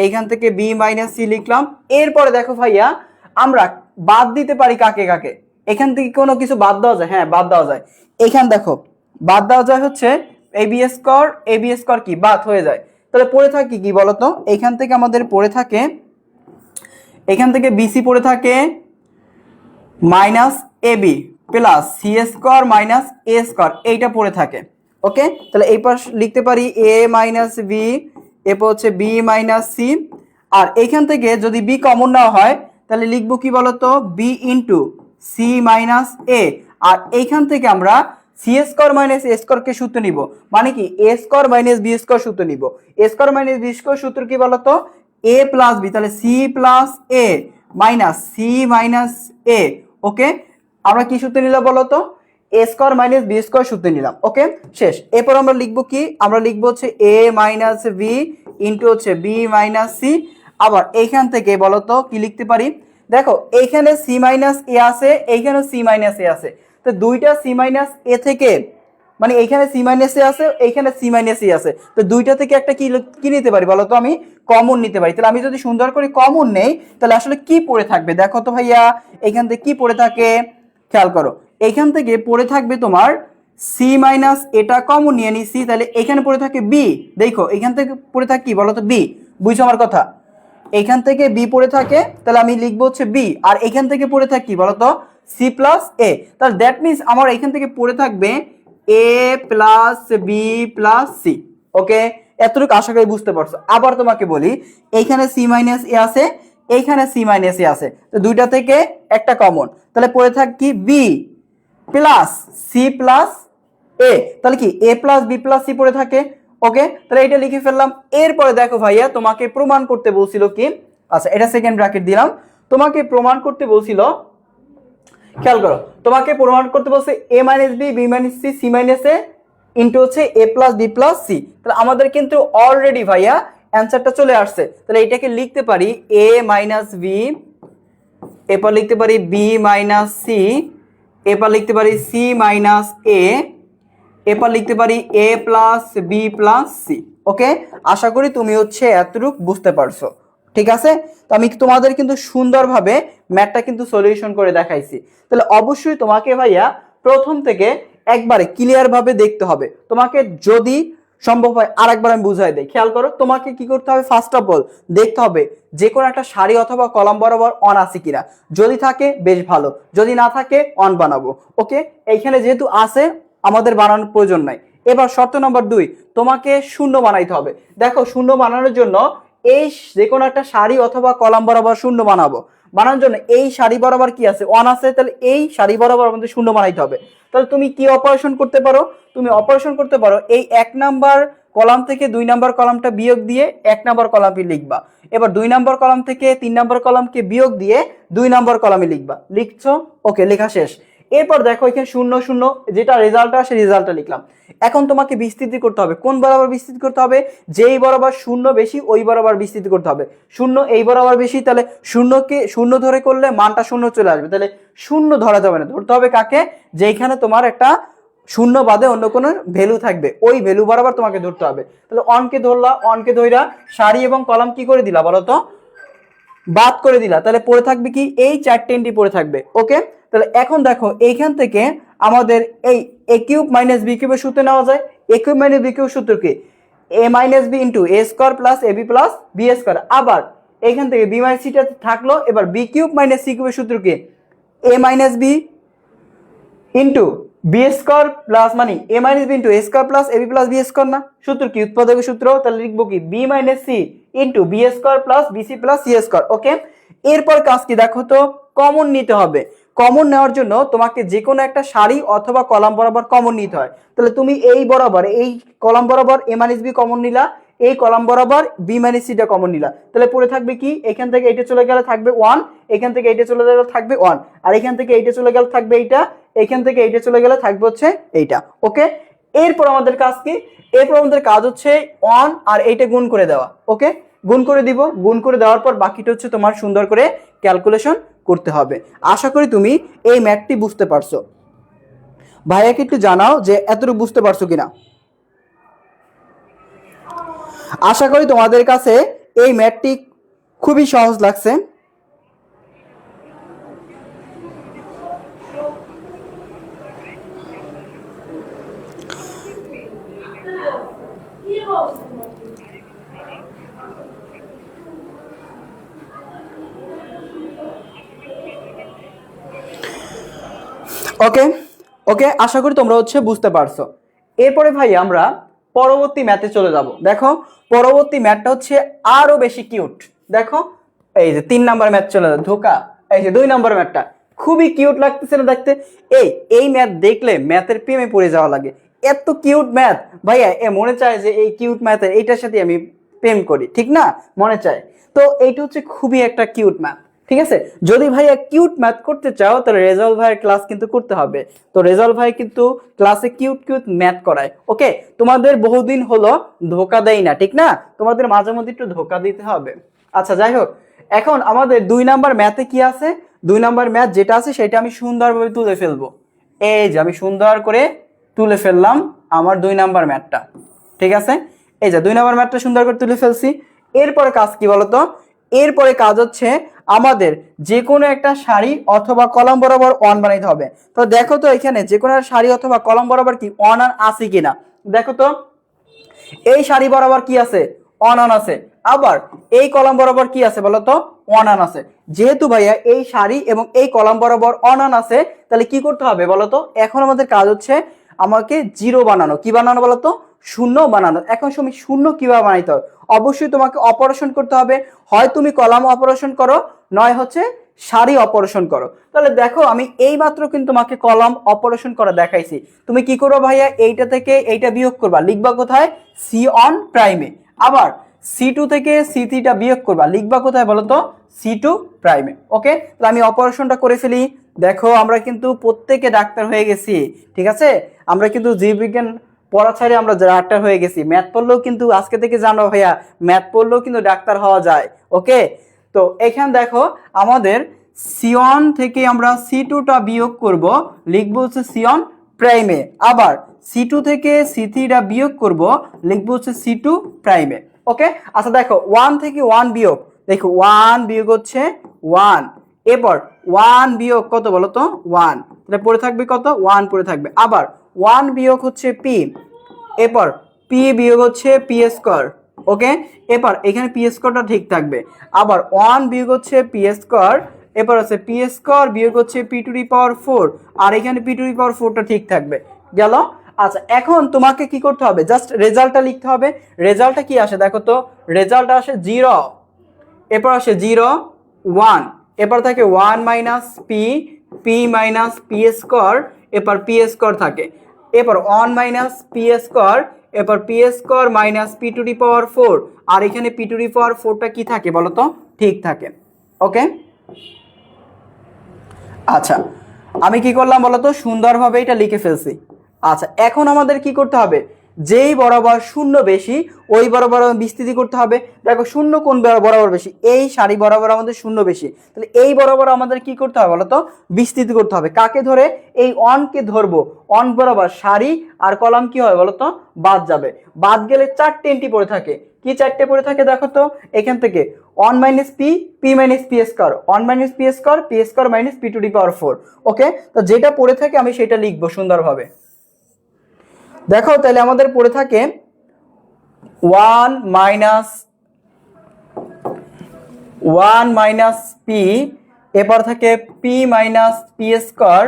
এইখান থেকে বি মাইনাস সি লিখলাম। এরপরে দেখো ভাইয়া আমরা বাদ দিতে পারি কাকে কাকে, এখান থেকে কোনো কিছু বাদ দেওয়া যায়? হ্যাঁ বাদ দেওয়া যায়। এখান দেখো বাদ দেওয়া যায় হচ্ছে এ বি স্কোয়ার কি বাদ হয়ে যায়। তাহলে পড়ে থাকে কি বলতো, এইখান থেকে আমাদের পড়ে থাকে, এখান থেকে বিসি পড়ে থাকে minus a b plus c square minus a square, এইটা পড়ে থাকে। ওকে, তাহলে এই পাশ লিখতে পারি এ মাইনাস বি, এরপর হচ্ছে বি মাইনাস সি। আর এইখান থেকে যদি বি কমন নেওয়া হয় তাহলে লিখবো কি বলতো, বি ইন্টু সি মাইনাস এ। আর এইখান থেকে আমরা সি স্কোয়ার মাইনাস এ স্কোয়ারকে সূত্র নিব, মানে কি এ স্কোয়ার মাইনাস বি স্কোয়ার সূত্র নিব। এ স্কোয়ার মাইনাস বি স্কোয়ার সূত্র কি বলতো, এ প্লাস বি, তাহলে C plus A minus c minus a. ওকে, আমরা কি সূত্র নিলাম বলতো, এ স্কোয়ার মাইনাস বি স্কোয়ার সূত্র নিলাম। ওকে শেষ। এরপর আমরা লিখবো কি, আমরা লিখবো হচ্ছে এ মাইনাস বি ইন্টু হচ্ছে বি মাইনাস সি। আবার এইখান থেকে বলতো কি লিখতে পারি, দেখো এইখানে সি মাইনাস এ আছে, এইখানে সি মাইনাস এ আছে, তো দুইটা সি মাইনাস এ থেকে, মানে এইখানে সি মাইনাস এ আছে, এইখানে সি মাইনাস এ আছে, তো দুইটা থেকে একটা কি নিতে পারি বলতো, আমি কমন নিতে পারি। তাহলে আমি যদি সুন্দর করে কমন নেই তাহলে আসলে কি পড়ে থাকবে দেখো তো ভাইয়া, এইখান থেকে কি পড়ে থাকে খেয়াল করো, এইখান থেকে পড়ে থাকবে তোমার সি মাইনাস, এটা কমন নিয়ে নিছি, তাহলে এখানে পড়ে থাকে বি। দেখো এখান থেকে পড়ে থাকে কি বলতো বি, বুঝছো আমার কথা, এখান থেকে বি পড়ে থাকে, তাহলে আমি লিখবো হচ্ছে বি। আর এখান থেকে পড়ে থাকে কি বলতো, সি প্লাস এ। তাহলে দ্যাট মিনস আমার এখান থেকে পড়ে থাকবে a plus b plus c. ওকে, এতটুকু আশা করি বুঝতে পারছো। আবার তোমাকে বলি, এইখানে সি মাইনাস এ আছে, এইখানে সি মাইনাস এ আছে, তো দুইটা থেকে একটা কমন, তাহলে পড়ে থাক কি বি প্লাস সি প্লাস এ, তাহলে কি এ প্লাস বি প্লাস সি পড়ে থাকে। ওকে, তাহলে এটা লিখে ফেললাম। এরপরে দেখো ভাইয়া তোমাকে প্রমাণ করতে বলছিল কি, আচ্ছা এটা সেকেন্ড ব্র্যাকেট দিলাম, তোমাকে প্রমাণ করতে বলছিল, খেয়াল করো তোমাকে প্রমাণ করতে বলছে a minus B B minus c c minus a into হচ্ছে a plus b plus c. তাহলে আমাদের কিন্তু অলরেডি ভাইয়া অ্যান্সারটা চলে আসছে। তাহলে এটাকে লিখতে পারি এ মাইনাস বি, এরপর লিখতে পারি বি মাইনাস সি, এরপর লিখতে পারি সি মাইনাস এ, এরপর লিখতে পারি এ প্লাস বি প্লাস সি। ওকে, আশা করি তুমি হচ্ছে এতটুকু বুঝতে পারছো। ঠিক আছে, তো আমি তোমাদের কিন্তু সুন্দরভাবে ম্যাথটা কিন্তু সলিউশন করে দেখাইছি। তাহলে অবশ্যই তোমাকে ভাইয়া প্রথম থেকে একবারে ক্লিয়ার ভাবে দেখতে হবে। তোমাকে যদি সম্ভব হয় আরেকবার আমি বুঝাই দেই, খেয়াল করো তোমাকে কি করতে হবে, ফার্স্ট অফ অল দেখতে হবে যে কোনো একটা সারি অথবা কলাম বরাবর অন আছে কিনা, যদি থাকে বেশ ভালো, যদি না থাকে অন বানাবো। ওকে, এইখানে যেহেতু আছে আমাদের বানানোর প্রয়োজন নাই। এবার শর্ত নম্বর 2, তোমাকে শূন্য বানাইতে হবে। দেখো শূন্য বানানোর জন্য এই যে কোনো একটা সারি অথবা কলাম বরাবর শূন্য বানাবো, বানানোর জন্য এই সারি বরাবর কি আছে, অন আছে, তাহলে এই সারি বরাবর আমাদের শূন্য বানাইতে হবে। তাহলে তুমি কি অপারেশন করতে পারো, তুমি অপারেশন করতে পারো এই 1 নাম্বার কলাম থেকে 2 নাম্বার কলামটা বিয়োগ দিয়ে 1 নাম্বার কলামে লিখবা, এবার 2 নাম্বার কলাম থেকে 3 নাম্বার কলামকে বিয়োগ দিয়ে 2 নাম্বার কলামে লিখবা। লিখছো? ওকে, লেখা শেষ। এরপর দেখো এখানে 0 0 যেটা রেজাল্ট আসে রেজাল্টটা লিখলাম। এখন তোমাকে বিস্তৃতি করতে হবে, কোন বরাবর বিস্তৃতি করতে হবে, যেই বরাবর 0 বেশি ওই বরাবর বিস্তৃতি করতে হবে। 0 এই বরাবর বেশি, তাহলে 0কে 0 ধরে করলে মানটা 0 চলে আসবে, তাহলে 0 ধরা যাবে না, ধরতে হবে কাকে, যেখানে তোমার একটা 0 বাদে অন্য কোনো ভ্যালু থাকবে, ওই ভ্যালু বরাবর তোমাকে ধরতে হবে। তাহলে অনকে ধরলা, অনকে ধইরা সারি এবং কলাম কি করে দিলা বলো তো, বাদ করে দিলা, তাহলে পড়ে থাকবে কি এই 4টে এন্ট্রি পড়ে থাকবে। ওকে, তাহলে এখন দেখো এইখান থেকে আমাদের এই এ কিউব মাইনাস বি কিউবের সূত্র নেওয়া যায়। এ কিউব মাইনাস বি কিউব সূত্র কি, a minus b into a square plus a b plus b square. আবার এইখান থেকে বি মাইনাস সিটা থাকলো, এবার বি কিউব মাইনাস সি কিউবের সূত্র কি, a minus b into B square plus, মানে a minus b into a square plus a b plus b square না, সূত্র কি উৎপাদকের সূত্র, তাহলে লিখবো কি b minus C into B square plus BC plus c square. Okay, এরপর কাজ কি দেখো তো, কমন নিতে হবে। কমন নেওয়ার জন্য তোমাকে যে কোনো একটা সারি অথবা কলাম বরাবর কমন নিতে হয়। তাহলে তুমি এই বরাবর এই কলাম বরাবর এ মাইনাস বি কমন নিলা, এই কলাম বরাবর বি মাইনাস সিটা কমন নিলা, তাহলে পড়ে থাকবে কি, এখান থেকে এইটা চলে গেলে থাকবে 1, এখান থেকে এইটা চলে গেলে থাকবে 1, আর এখান থেকে এইটা চলে গেলে থাকবে এইটা, এইখান থেকে এইটা চলে গেলে থাকবে হচ্ছে এইটা। ওকে, এরপর আমাদের কাজ কি? এরপর আমাদের কাজ হচ্ছে অন আর এইটা গুণ করে দেওয়া। ওকে, গুণ করে দিব, গুণ করে দেওয়ার পর বাকিটা হচ্ছে তোমার সুন্দর করে ক্যালকুলেশন করতে হবে। আশা করি তুমি এই ম্যাথটি বুঝতে পারছো। ভাইয়াকে একটু জানাও যে এতটুকু বুঝতে পারছো কিনা। আশা করি তোমাদের কাছে এই ম্যাথটি খুবই সহজ লাগছে। ওকে ওকে, আশা করি তোমরা হচ্ছে বুঝতে পারছো। এরপরে ভাই আমরা পরবর্তী ম্যাথে চলে যাব। দেখো পরবর্তী ম্যাথটা হচ্ছে আরো বেশি কিউট। দেখো এই যে 3 নাম্বার ম্যাথ চলে যাবে, ধোকা। এই যে 2 নাম্বার ম্যাথটা খুবই কিউট লাগতেছে না দেখতে? এই ম্যাথ দেখলে ম্যাথের প্রেমে পড়ে যাওয়া লাগে। এত কিউট ম্যাথ ভাইয়া, মনে চায় যে এই কিউট ম্যাথের এইটার সাথে আমি প্রেম করি, ঠিক না? মনে চায়। তো এইটা হচ্ছে খুবই একটা কিউট ম্যাথ, ঠিক আছে? যদি ভাইয়া কিউট ম্যাথ করতে চাও তাহলে রেজাল্ট ভাইয়ের ক্লাস কিন্তু করতে হবে। তো রেজাল্ট ভাই কিন্তু ক্লাসে কিউট কিউট ম্যাথ করায়। ওকে, তোমাদের বহুদিন হলো ধোকা দেয় না, ঠিক না? তোমাদের মাঝে মধ্যে একটু ধোকা দিতে হবে। আচ্ছা যাই হোক, এখন আমাদের 2 নাম্বার ম্যাথে কি আছে? 2 নাম্বার ম্যাথ যেটা আছে সেটা আমি সুন্দরভাবে তুলে ফেলবো। এই যে আমি সুন্দর করে তুলে ফেললাম আমার 2 নাম্বার ম্যাথটা, ঠিক আছে? এই যে 2 নাম্বার ম্যাথটা সুন্দর করে তুলে ফেলছি। এরপরে কাজ কি বলতো? এরপরে কাজ হচ্ছে আমাদের যে কোনো একটা সারি অথবা কলাম বরাবর অন বানাইতে হবে। তো দেখো তো এখানে যে কোনো সারি অথবা কলাম বরাবর কি অন আছে কিনা দেখো তো। এই সারি বরাবর কি আছে? অন আছে। আবার এই কলাম বরাবর কি আছে বলতো? অন আছে। যেহেতু ভাইয়া এই সারি এবং এই কলাম বরাবর অন আছে, তাহলে কি করতে হবে বলতো? এখন আমাদের কাজ হচ্ছে আমাকে জিরো বানানো। কি বানানো বলতো? শূন্য বানানো। এখন তুমি শূন্য কিভাবে বানাইতে হবে? অবশ্যই তোমাকে অপারেশন করতে হবে। হয় তুমি কলাম অপারেশন করো, নয় হচ্ছে সারি অপারেশন করো। তাহলে দেখো আমি এই মাত্র কিন্তু তোমাকে কলাম অপারেশন করা দেখাইছি। তুমি কি করো ভাইয়া? এইটা থেকে এইটা বিয়োগ করবা, লিখবা কোথায়? সি অন প্রাইমে। আবার C2 থেকে C3টা বিয়োগ করবা, লিখবা কোথায় বলতো? C2 প্রাইমে। ওকে, তাহলে আমি অপারেশনটা করে ফেলি। দেখো আমরা কিন্তু প্রত্যেকে ডাক্তার হয়ে গেছি, ঠিক আছে? আমরা কিন্তু জীববিজ্ঞান পড়া ছাড়ে আমরা ডাক্তার হয়ে গেছি। ম্যাথ পড়লেও কিন্তু আজকে থেকে জানো ভাইয়া, ম্যাথ পড়লেও কিন্তু ডাক্তার হওয়া যায়। ওকে, তো এখানে দেখো আমাদের C1 থেকে আমরা C2টা বিয়োগ করব, লিখবো হচ্ছে C1 প্রাইমে। আবার C2 থেকে C3টা বিয়োগ করব, লিখবো হচ্ছে C2 প্রাইমে। ওকে, আচ্ছা দেখো 1 থেকে 1 বিয়োগ, দেখো 1 বিয়োগ হচ্ছে 1। এরপর 1 বিয়োগ কত বলো তো? 1। তাহলে পড়ে থাকবে কত? 1 পড়ে থাকবে। আবার 1 বিয়োগ হচ্ছে p, এরপর p বিয়োগ হচ্ছে p স্কয়ার। ওকে, এরপর এখানে p স্কয়ারটা ঠিক থাকবে। আবার 1 বিয়োগ হচ্ছে p স্কয়ার, এরপর আছে p স্কয়ার বিয়োগ হচ্ছে p টু দি পাওয়ার 4, আর এখানে p টু দি পাওয়ার 4টা ঠিক থাকবে। গেল? আচ্ছা এখন তোমাকে কি করতে হবে? জাস্ট রেজাল্টটা লিখতে হবে। রেজাল্টটা কি আসে দেখো তো? রেজাল্টটা আসে 0, এরপর আসে 0 1, এরপর থাকে 1 minus p, p minus p square, এরপর পি স্কয়ার থাকে, এরপর 1 মাইনাস পি স্কয়ার, এরপর p square minus p to the power 4, আর এখানে পি টু দি পাওয়ার 4টা কি থাকে বলো তো? ঠিক থাকে। ওকে, আচ্ছা আমি কি করলাম বলো তো? সুন্দরভাবে এটা লিখে ফেলছি। আচ্ছা এখন আমাদের কি করতে হবে? যেই বরাবর শূন্য বেশি ওই বরাবর বিস্তৃতি করতে হবে। দেখো শূন্য কোন বরাবর বেশি? এই সারি বরাবর আমাদের শূন্য বেশি, তাহলে এই বরাবর আমাদের কি করতে হবে বলতো? বিস্তৃতি করতে হবে। কাকে ধরে? এই অনকে ধরবো। অন বরাবর সারি আর কলাম কি হয় বলতো? বাদ যাবে। বাদ গেলে 4টে এন্ট্রি পড়ে থাকে। কি 4টে পড়ে থাকে দেখো তো? এখান থেকে 1 minus p, p minus p square, 1 minus p square, p square minus p to the power 4। Okay, তো যেটা পড়ে থাকে আমি সেটা লিখবো সুন্দরভাবে। দেখো তাহলে আমাদের পড়ে থাকে 1 মাইনাস পি, এরপর থাকে পি মাইনাস পি স্কয়ার,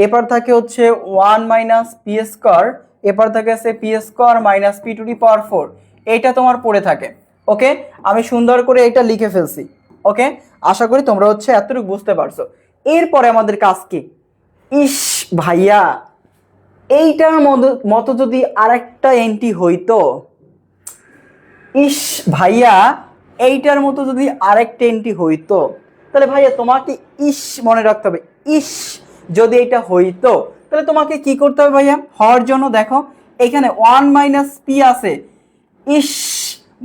এরপর থাকে হচ্ছে 1 মাইনাস পি স্কয়ার, এরপর থাকে আছে p square minus p to the power 4। এইটা তোমার পড়ে থাকে। ওকে, আমি সুন্দর করে এটা লিখে ফেলছি। ওকে, আশা করি তোমরা হচ্ছে এতটুকু বুঝতে পারছো। এরপরে আমাদের কাজ কি? ইস ভাইয়া, এইটার মতো যদি আরেকটা এন্ট্রি হইতো। ইস ভাইয়া, এইটার মতো যদি আরেকটা এন্ট্রি হইতো, তাহলে ভাইয়া তোমাকে ইস মনে রাখতে হবে। ইস যদি এটা হইতো তাহলে তোমাকে কি করতে হবে ভাইয়া, হওয়ার জন্য দেখো এখানে 1 মাইনাস পি আছে। ইস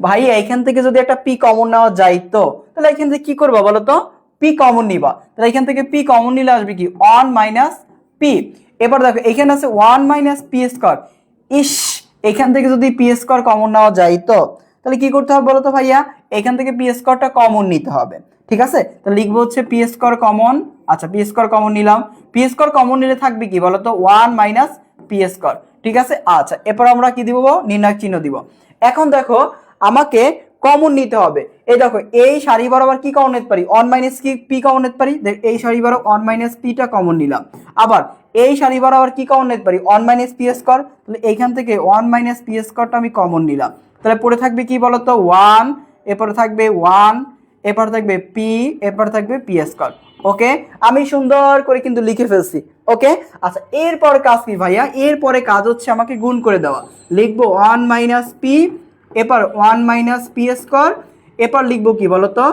ভাইয়া এখান থেকে যদি একটা পি কমন নেওয়া যাইতো তাহলে এখান থেকে কি করবা বলো তো, পি কমন নিবা। তাহলে এখান থেকে পি কমন নিলে আসবে কি 1 মাইনাস পি। এবার দেখো এখানে আছে 1 মাইনাস পি স্কয়ার। ইস এখান থেকে যদি পি স্কয়ার কমন নেওয়া যাইতো তাহলে কি করতে হবে বলো তো ভাইয়া, এখান থেকে পি স্কয়ারটা কমন নিতে হবে। ঠিক আছে, তাহলে লিখবো হচ্ছে পি স্কয়ার কমন। আচ্ছা পি স্কয়ার কমন নিলাম, পি স্কয়ার কমন নিলে থাকবে কি বলো তো 1 মাইনাস পি স্কয়ার। ঠিক আছে, আচ্ছা এরপর আমরা কি দিব, নির্ণায়ক চিহ্ন দিব। এখন দেখো আমাকে কমন নিতে হবে। এই দেখো এই সারি বরাবর কি কমন নিতে পারি, 1 মাইনাস কি পি কমন নিতে পারি। এই সারি বরাবর 1 মাইনাস পিটা কমন নিলাম। আবার এই সারি বরাবর কি কমন নিতে পারি, 1 মাইনাস পি স্কয়ার। তাহলে এইখান থেকে 1 মাইনাস পি স্কয়ারটা আমি কমন নিলাম। তাহলে পড়ে থাকবে কি বলতো 1, এরপরে থাকবে 1, এরপরে থাকবে পি, এরপরে থাকবে পি স্কয়ার। ওকে, আমি সুন্দর করে কিন্তু লিখে ফেলছি। ওকে, আচ্ছা এরপর কাজ কি ভাইয়া, এরপরে কাজ হচ্ছে আমাকে গুণ করে দেওয়া। লিখবো 1 মাইনাস পি, এরপর 1 মাইনাস পি স্কয়ার, এরপর লিখবো কি বলতো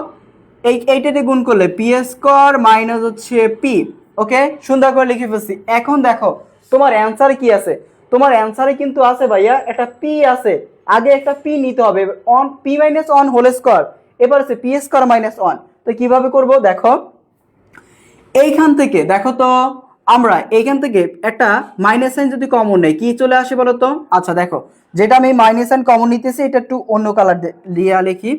এইটাতে গুণ করলে পি স্কয়ার মাইনাস হচ্ছে পি। ওকে, সুন্দর করে লিখে ফেলছি। এখন দেখো তোমার অ্যান্সারে কি আছে, তোমার অ্যান্সারে কিন্তু আছে ভাইয়া একটা পি আছে, আগে একটা পি নিতে হবে। On p minus one whole square, এবার আছে পি স্কয়ার মাইনাস ওয়ান। তো কিভাবে করব দেখো, এইখান থেকে দেখো তো আমরা এইখান থেকে একটা মাইনাস সাইন যদি কমন নেই কি চলে আসে বলো তো। আচ্ছা দেখো যেটা আমি মাইনাস সাইন কমন নিতেছি এটা একটু অন্য কালার দিয়ে লিখি।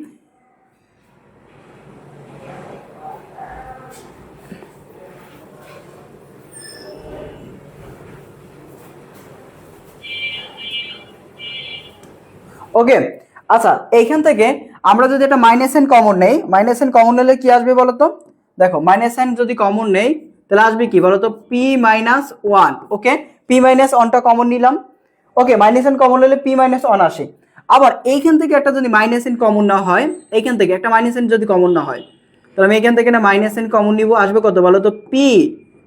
ওকে, আচ্ছা এইখান থেকে আমরা যদি একটা মাইনাস সাইন কমন নেই, মাইনাস সাইন কমন নিলে কি আসবে বলো তো। দেখো মাইনাস সাইন যদি কমন নেই তাহলে আসবে কি বলো তো পি মাইনাস ওয়ান। ওকে, পি মাইনাস ওয়ানটা কমন নিলাম। ওকে, মাইনাস সাইন কমন নিলে পি মাইনাস ওয়ান আসে। আবার এইখান থেকে একটা যদি মাইনাস সাইন কমন না হয়, এইখান থেকে একটা মাইনাস সাইন যদি কমন না হয় তাহলে আমি এখান থেকে না মাইনাস সাইন কমন নিব, আসবে কত বলো তো পি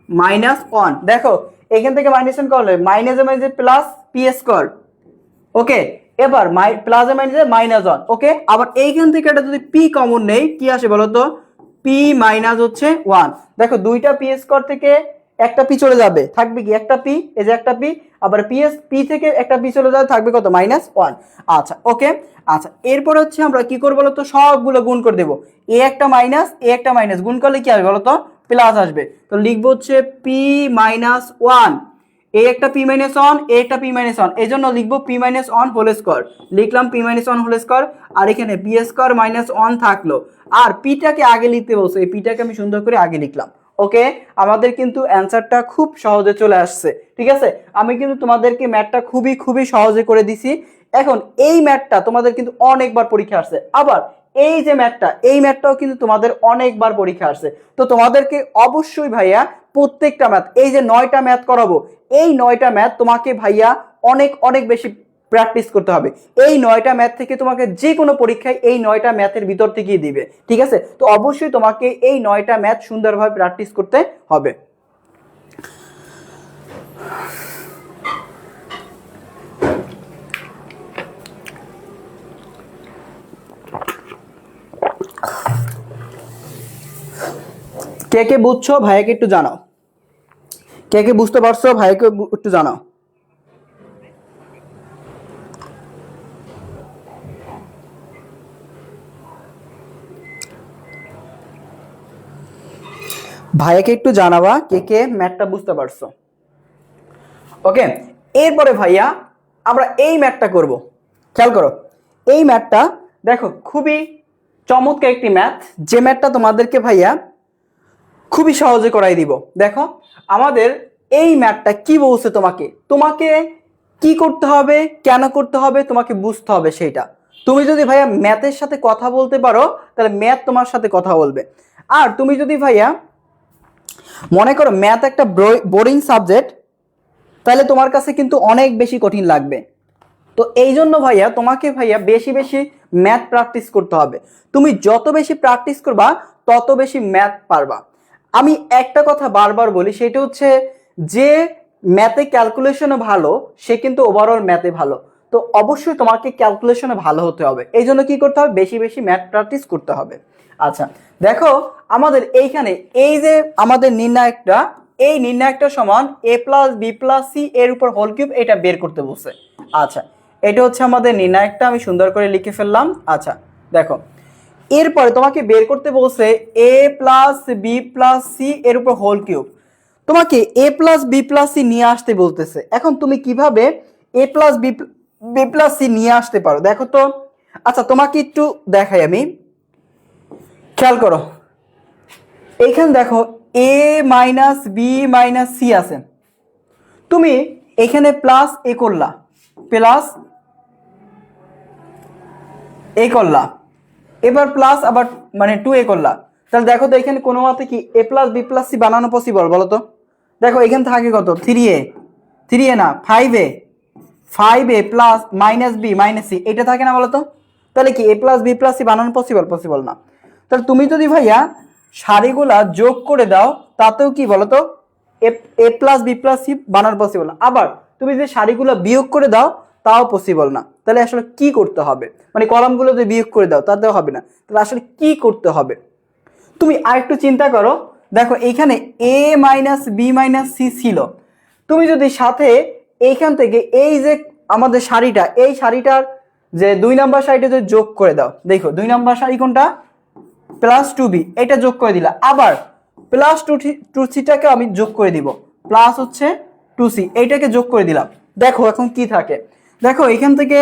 মাইনাস ওয়ান। দেখো এখান থেকে মাইনাস সাইন কমন মাইনাসে মাইনাসে প্লাস পি স্কয়ার। ওকে, এবার প্লাসে মাইনাসে মাইনাস ওয়ান। ওকে, আবার এইখান থেকে একটা যদি পি কমন নেই কি আসে বলো তো পি মাইনাস হচ্ছে ওয়ান। দেখো দুইটা পি স্কয়ার থেকে একটা পি চলে যাবে, থাকবে কি একটা পি, এই যে একটা পি। আবার পি থেকে একটা পি চলে যাবে, থাকবে কত মাইনাস ওয়ান। আচ্ছা ওকে, আচ্ছা এরপর হচ্ছে আমরা কি করবো বলো তো সবগুলো গুণ করে দেবো। এ একটা মাইনাস এ একটা মাইনাস গুণ করলে কি আসবে বলো তো প্লাস আসবে। তো লিখবো হচ্ছে পি মাইনাস ওয়ান, এ একটা পি মাইনাস ওয়ান, এ একটা পি মাইনাস ওয়ান, এই জন্য লিখবো p minus one whole square. লিখলাম p minus one whole square, আর এখানে পি স্কয়ার মাইনাস ওয়ান থাকলো। আর পিটাকে আগে লিখতে বলছো, এই পিটাকে আমি সুন্দর করে আগে লিখলাম। ওকে, আমাদের কিন্তু অ্যান্সারটা খুব সহজে চলে আসছে। ঠিক আছে, আমি কিন্তু তোমাদেরকে ম্যাথটা খুবই খুবই সহজে করে দিছি। এখন এই ম্যাথটা তোমাদের কিন্তু অনেকবার পরীক্ষা আসছে, আবার এই যে ম্যাথটা এই ম্যাথটাও কিন্তু তোমাদের অনেকবার পরীক্ষা আসছে। তো তোমাদেরকে অবশ্যই ভাইয়া প্রত্যেকটা ম্যাথ, এই যে 9টা ম্যাথ করাবো, এই 9টা ম্যাথ তোমাকে ভাইয়া অনেক অনেক বেশি প্র্যাকটিস করতে হবে। এই 9টা ম্যাথ থেকে তোমাকে যে কোনো পরীক্ষায় এই 9টা ম্যাথের ভিতর থেকেই দিবে। ঠিক আছে, তো অবশ্যই তোমাকে এই 9টা ম্যাথ সুন্দরভাবে প্র্যাকটিস করতে হবে। কে কে বুঝছো ভাইয়াকে একটু জানাও, কে কে বুঝতে পারছো ভাইয়াকে একটু জানাও। ভাইয়াকে একটু জানাবা কে কে ম্যাথটা বুঝতে পারছো। ওকে, এরপরে ভাইয়া আমরা এই ম্যাথটা করব। খেয়াল করো এই ম্যাথটা, দেখো খুবই চমৎকার একটি ম্যাথ, যে ম্যাথটা তোমাদেরকে ভাইয়া খুবই সহজে করাই দিব। দেখো আমাদের এই ম্যাথটা কি বলছে, তোমাকে তোমাকে কি করতে হবে, কেন করতে হবে, তোমাকে বুঝতে হবে সেইটা। তুমি যদি ভাইয়া ম্যাথের সাথে কথা বলতে পারো তাহলে ম্যাথ তোমার সাথে কথা বলবে। আর তুমি যদি ভাইয়া মনে করো ম্যাথ একটা বোরিং সাবজেক্ট তাহলে তোমার কাছে কিন্তু অনেক বেশি কঠিন লাগবে। তো এই জন্য ভাইয়া তোমাকে ভাইয়া বেশি বেশি ম্যাথ প্র্যাকটিস করতে হবে। তুমি যত বেশি প্র্যাকটিস করবা তত বেশি ম্যাথ পারবা। আমি একটা কথা বারবার বলি, সেটা হচ্ছে যে ম্যাথে ক্যালকুলেশনে ভালো সে কিন্তু ওভারঅল ম্যাথে ভালো। তো অবশ্যই তোমাকে ক্যালকুলেশনে ভালো হতে হবে, এই জন্য কি করতে হবে বেশি বেশি ম্যাথ প্র্যাকটিস করতে হবে। আচ্ছা দেখো আমাদের এইখানে এই যে আমাদের নির্ণায়কটা, এই নির্ণায়কটা সমান a plus b plus c এর উপর হোল কিউব, এটা বের করতে বলছে। আচ্ছা, এটা হচ্ছে আমাদের নির্ণায়কটা, আমি সুন্দর করে লিখে ফেললাম। আচ্ছা দেখো, এরপরে তোমাকে বের করতে বলছে a plus b plus c এর উপর হোল কিউব। তোমাকে a plus b plus c নিয়ে আসতে বলতেছে। এখন তুমি কিভাবে a plus b plus c নিয়ে আসতে পারো দেখো তো। আচ্ছা তোমাকে একটু দেখাই, আমি খেয়াল করো, এইখানে দেখো a minus b minus c আছে, তুমি এখানে প্লাস এ করলা, প্লাস এ করলা, এবার প্লাস আবার মানে 2a করলা, তাহলে দেখো তো এখানে কোনো মতে কি a plus b plus c বানানো পসিবল বলো তো? দেখো এখানে থাকে কত 3a, 3a না 5a, 5a plus minus b minus c, এটা থাকে না বলো তো? তাহলে কি a plus b plus c বানানো পসিবল? পসিবল না। তাহলে তুমি যদি ভাইয়া সারিগুলা যোগ করে দাও তাতেও কি বলো তো এ প্লাস বি প্লাস সি বানানো পসিবল না। আবার তুমি যদি সারিগুলো বিয়োগ করে দাও তাও পসিবল না। তাহলে আসলে কি করতে হবে, মানে কলামগুলো যদি বিয়োগ করে দাও তাতেও হবে না, তাহলে আসলে কি করতে হবে? তুমি আরেকটু চিন্তা করো, দেখো এইখানে a minus b minus c ছিল, তুমি যদি সাথে এইখান থেকে এই যে আমাদের সারিটা, এই সারিটার যে 2 নাম্বার সারিটা যদি যোগ করে দাও, দেখো 2 নাম্বার সারি কোনটা, প্লাস 2b, এটা যোগ করে দিলা, আবার প্লাস 2c-টাকে আমি যোগ করে দিব, প্লাস হচ্ছে 2c, এইটাকে যোগ করে দিলাম। দেখো এখন কি থাকে, দেখো এখান থেকে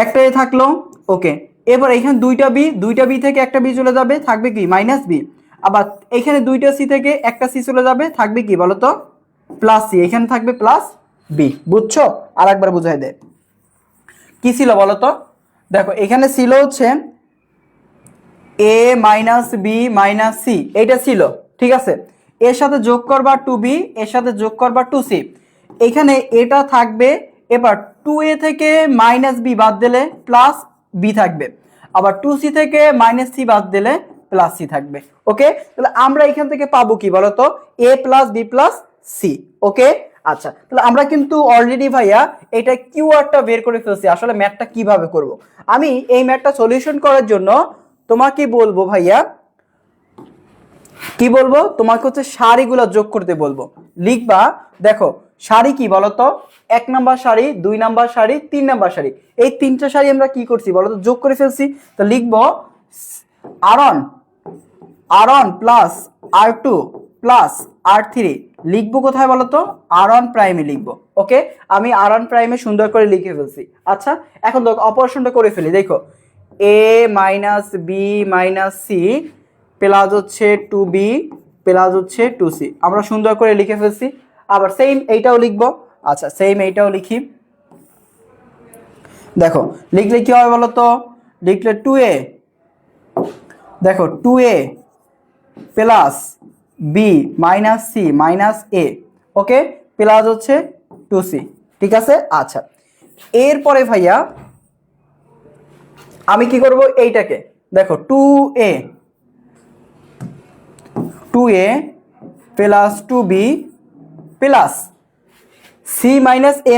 একটা এ থাকলো, ওকে। এবার এখানে দুইটা বি থেকে একটা বি চলে যাবে, থাকবে কি মাইনাস বি। আবার এখানে দুইটা সি থেকে একটা সি চলে যাবে, থাকবে কি বলতো প্লাস সি, এখানে থাকবে প্লাস বি। বুঝছো? আর একবার বুঝাই দে কি ছিল বলতো। দেখো এখানে ছিল হচ্ছে a minus b minus c, এইটা ছিল, ঠিক আছে। এর সাথে যোগ করবা 2b, এর সাথে যোগ করবা 2c, এখানে এটা থাকবে। এবার 2a থেকে মাইনাস বি বাদ দিলে প্লাস বি থাকবে, আবার 2c থেকে মাইনাস সি বাদ দিলে প্লাস সি থাকবে। ওকে, তাহলে আমরা এখান থেকে পাবো কি বলতো a plus b plus c. Okay, আচ্ছা তাহলে আমরা কিন্তু অলরেডি ভাইয়া এটা কিউআরটা বের করে ফেলছি। আসলে ম্যাথটা কিভাবে করব, আমি এই ম্যাথটা সলিউশন করার জন্য তোমাকে বলবো ভাইয়া, কি বলবো তোমাকে হচ্ছে সারিগুলো যোগ করতে বলবো। লিখবা, দেখো সারি কি বলতো, 1 নাম্বার সারি, 2 নাম্বার সারি, 3 নাম্বার সারি, এই তিনটা সারি আমরা কি করছি বলতো যোগ করে ফেলছি। তো লিখবো r1 plus r2 plus r3, লিখবো কোথায় বলতো r1 প্রাইমে লিখবো। ওকে, আমি r1 প্রাইমে সুন্দর করে লিখে ফেলছি। আচ্ছা এখন দেখো অপারেশনটা করে ফেলি, দেখো a minus b minus c plus হচ্ছে 2b প্লাস হচ্ছে 2c, আমরা সুন্দর করে লিখে ফেলছি। আবার সেম এইটাও লিখবো। আচ্ছা সেম এইটাও লিখি, দেখো লিখলে কি হবে বলতো, লিখলে 2a, দেখো 2a plus b minus c minus a, okay, plus হচ্ছে 2c, ঠিক আছে। আচ্ছা এরপরে ভাইয়া আমি কি করব, এইটাকে দেখো 2a plus 2b plus c minus a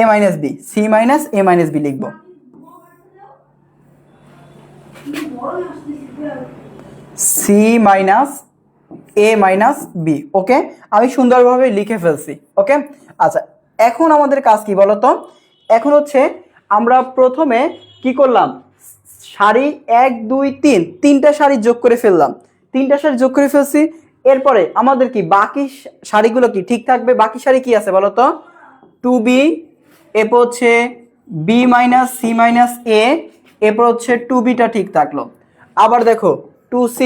minus b, c minus a minus b লিখবো। C minus a minus b, okay, আমি সুন্দরভাবে লিখে ফেলছি। ওকে, আচ্ছা এখন আমাদের কাজ কি বলতো, এখন হচ্ছে আমরা প্রথমে কি করলাম, সারি 1 2 3 তিনটা সারি যোগ করে ফেললাম, তিনটা সারি যোগ করে ফেলছি। এরপরে আমাদের কি বাকি সারিগুলো কি ঠিক থাকবে, বাকি সারি কি আছে বলতো 2b, এরপর হচ্ছে b minus c minus a, এরপর হচ্ছে 2bটা ঠিক থাকলো। আবার দেখো 2c,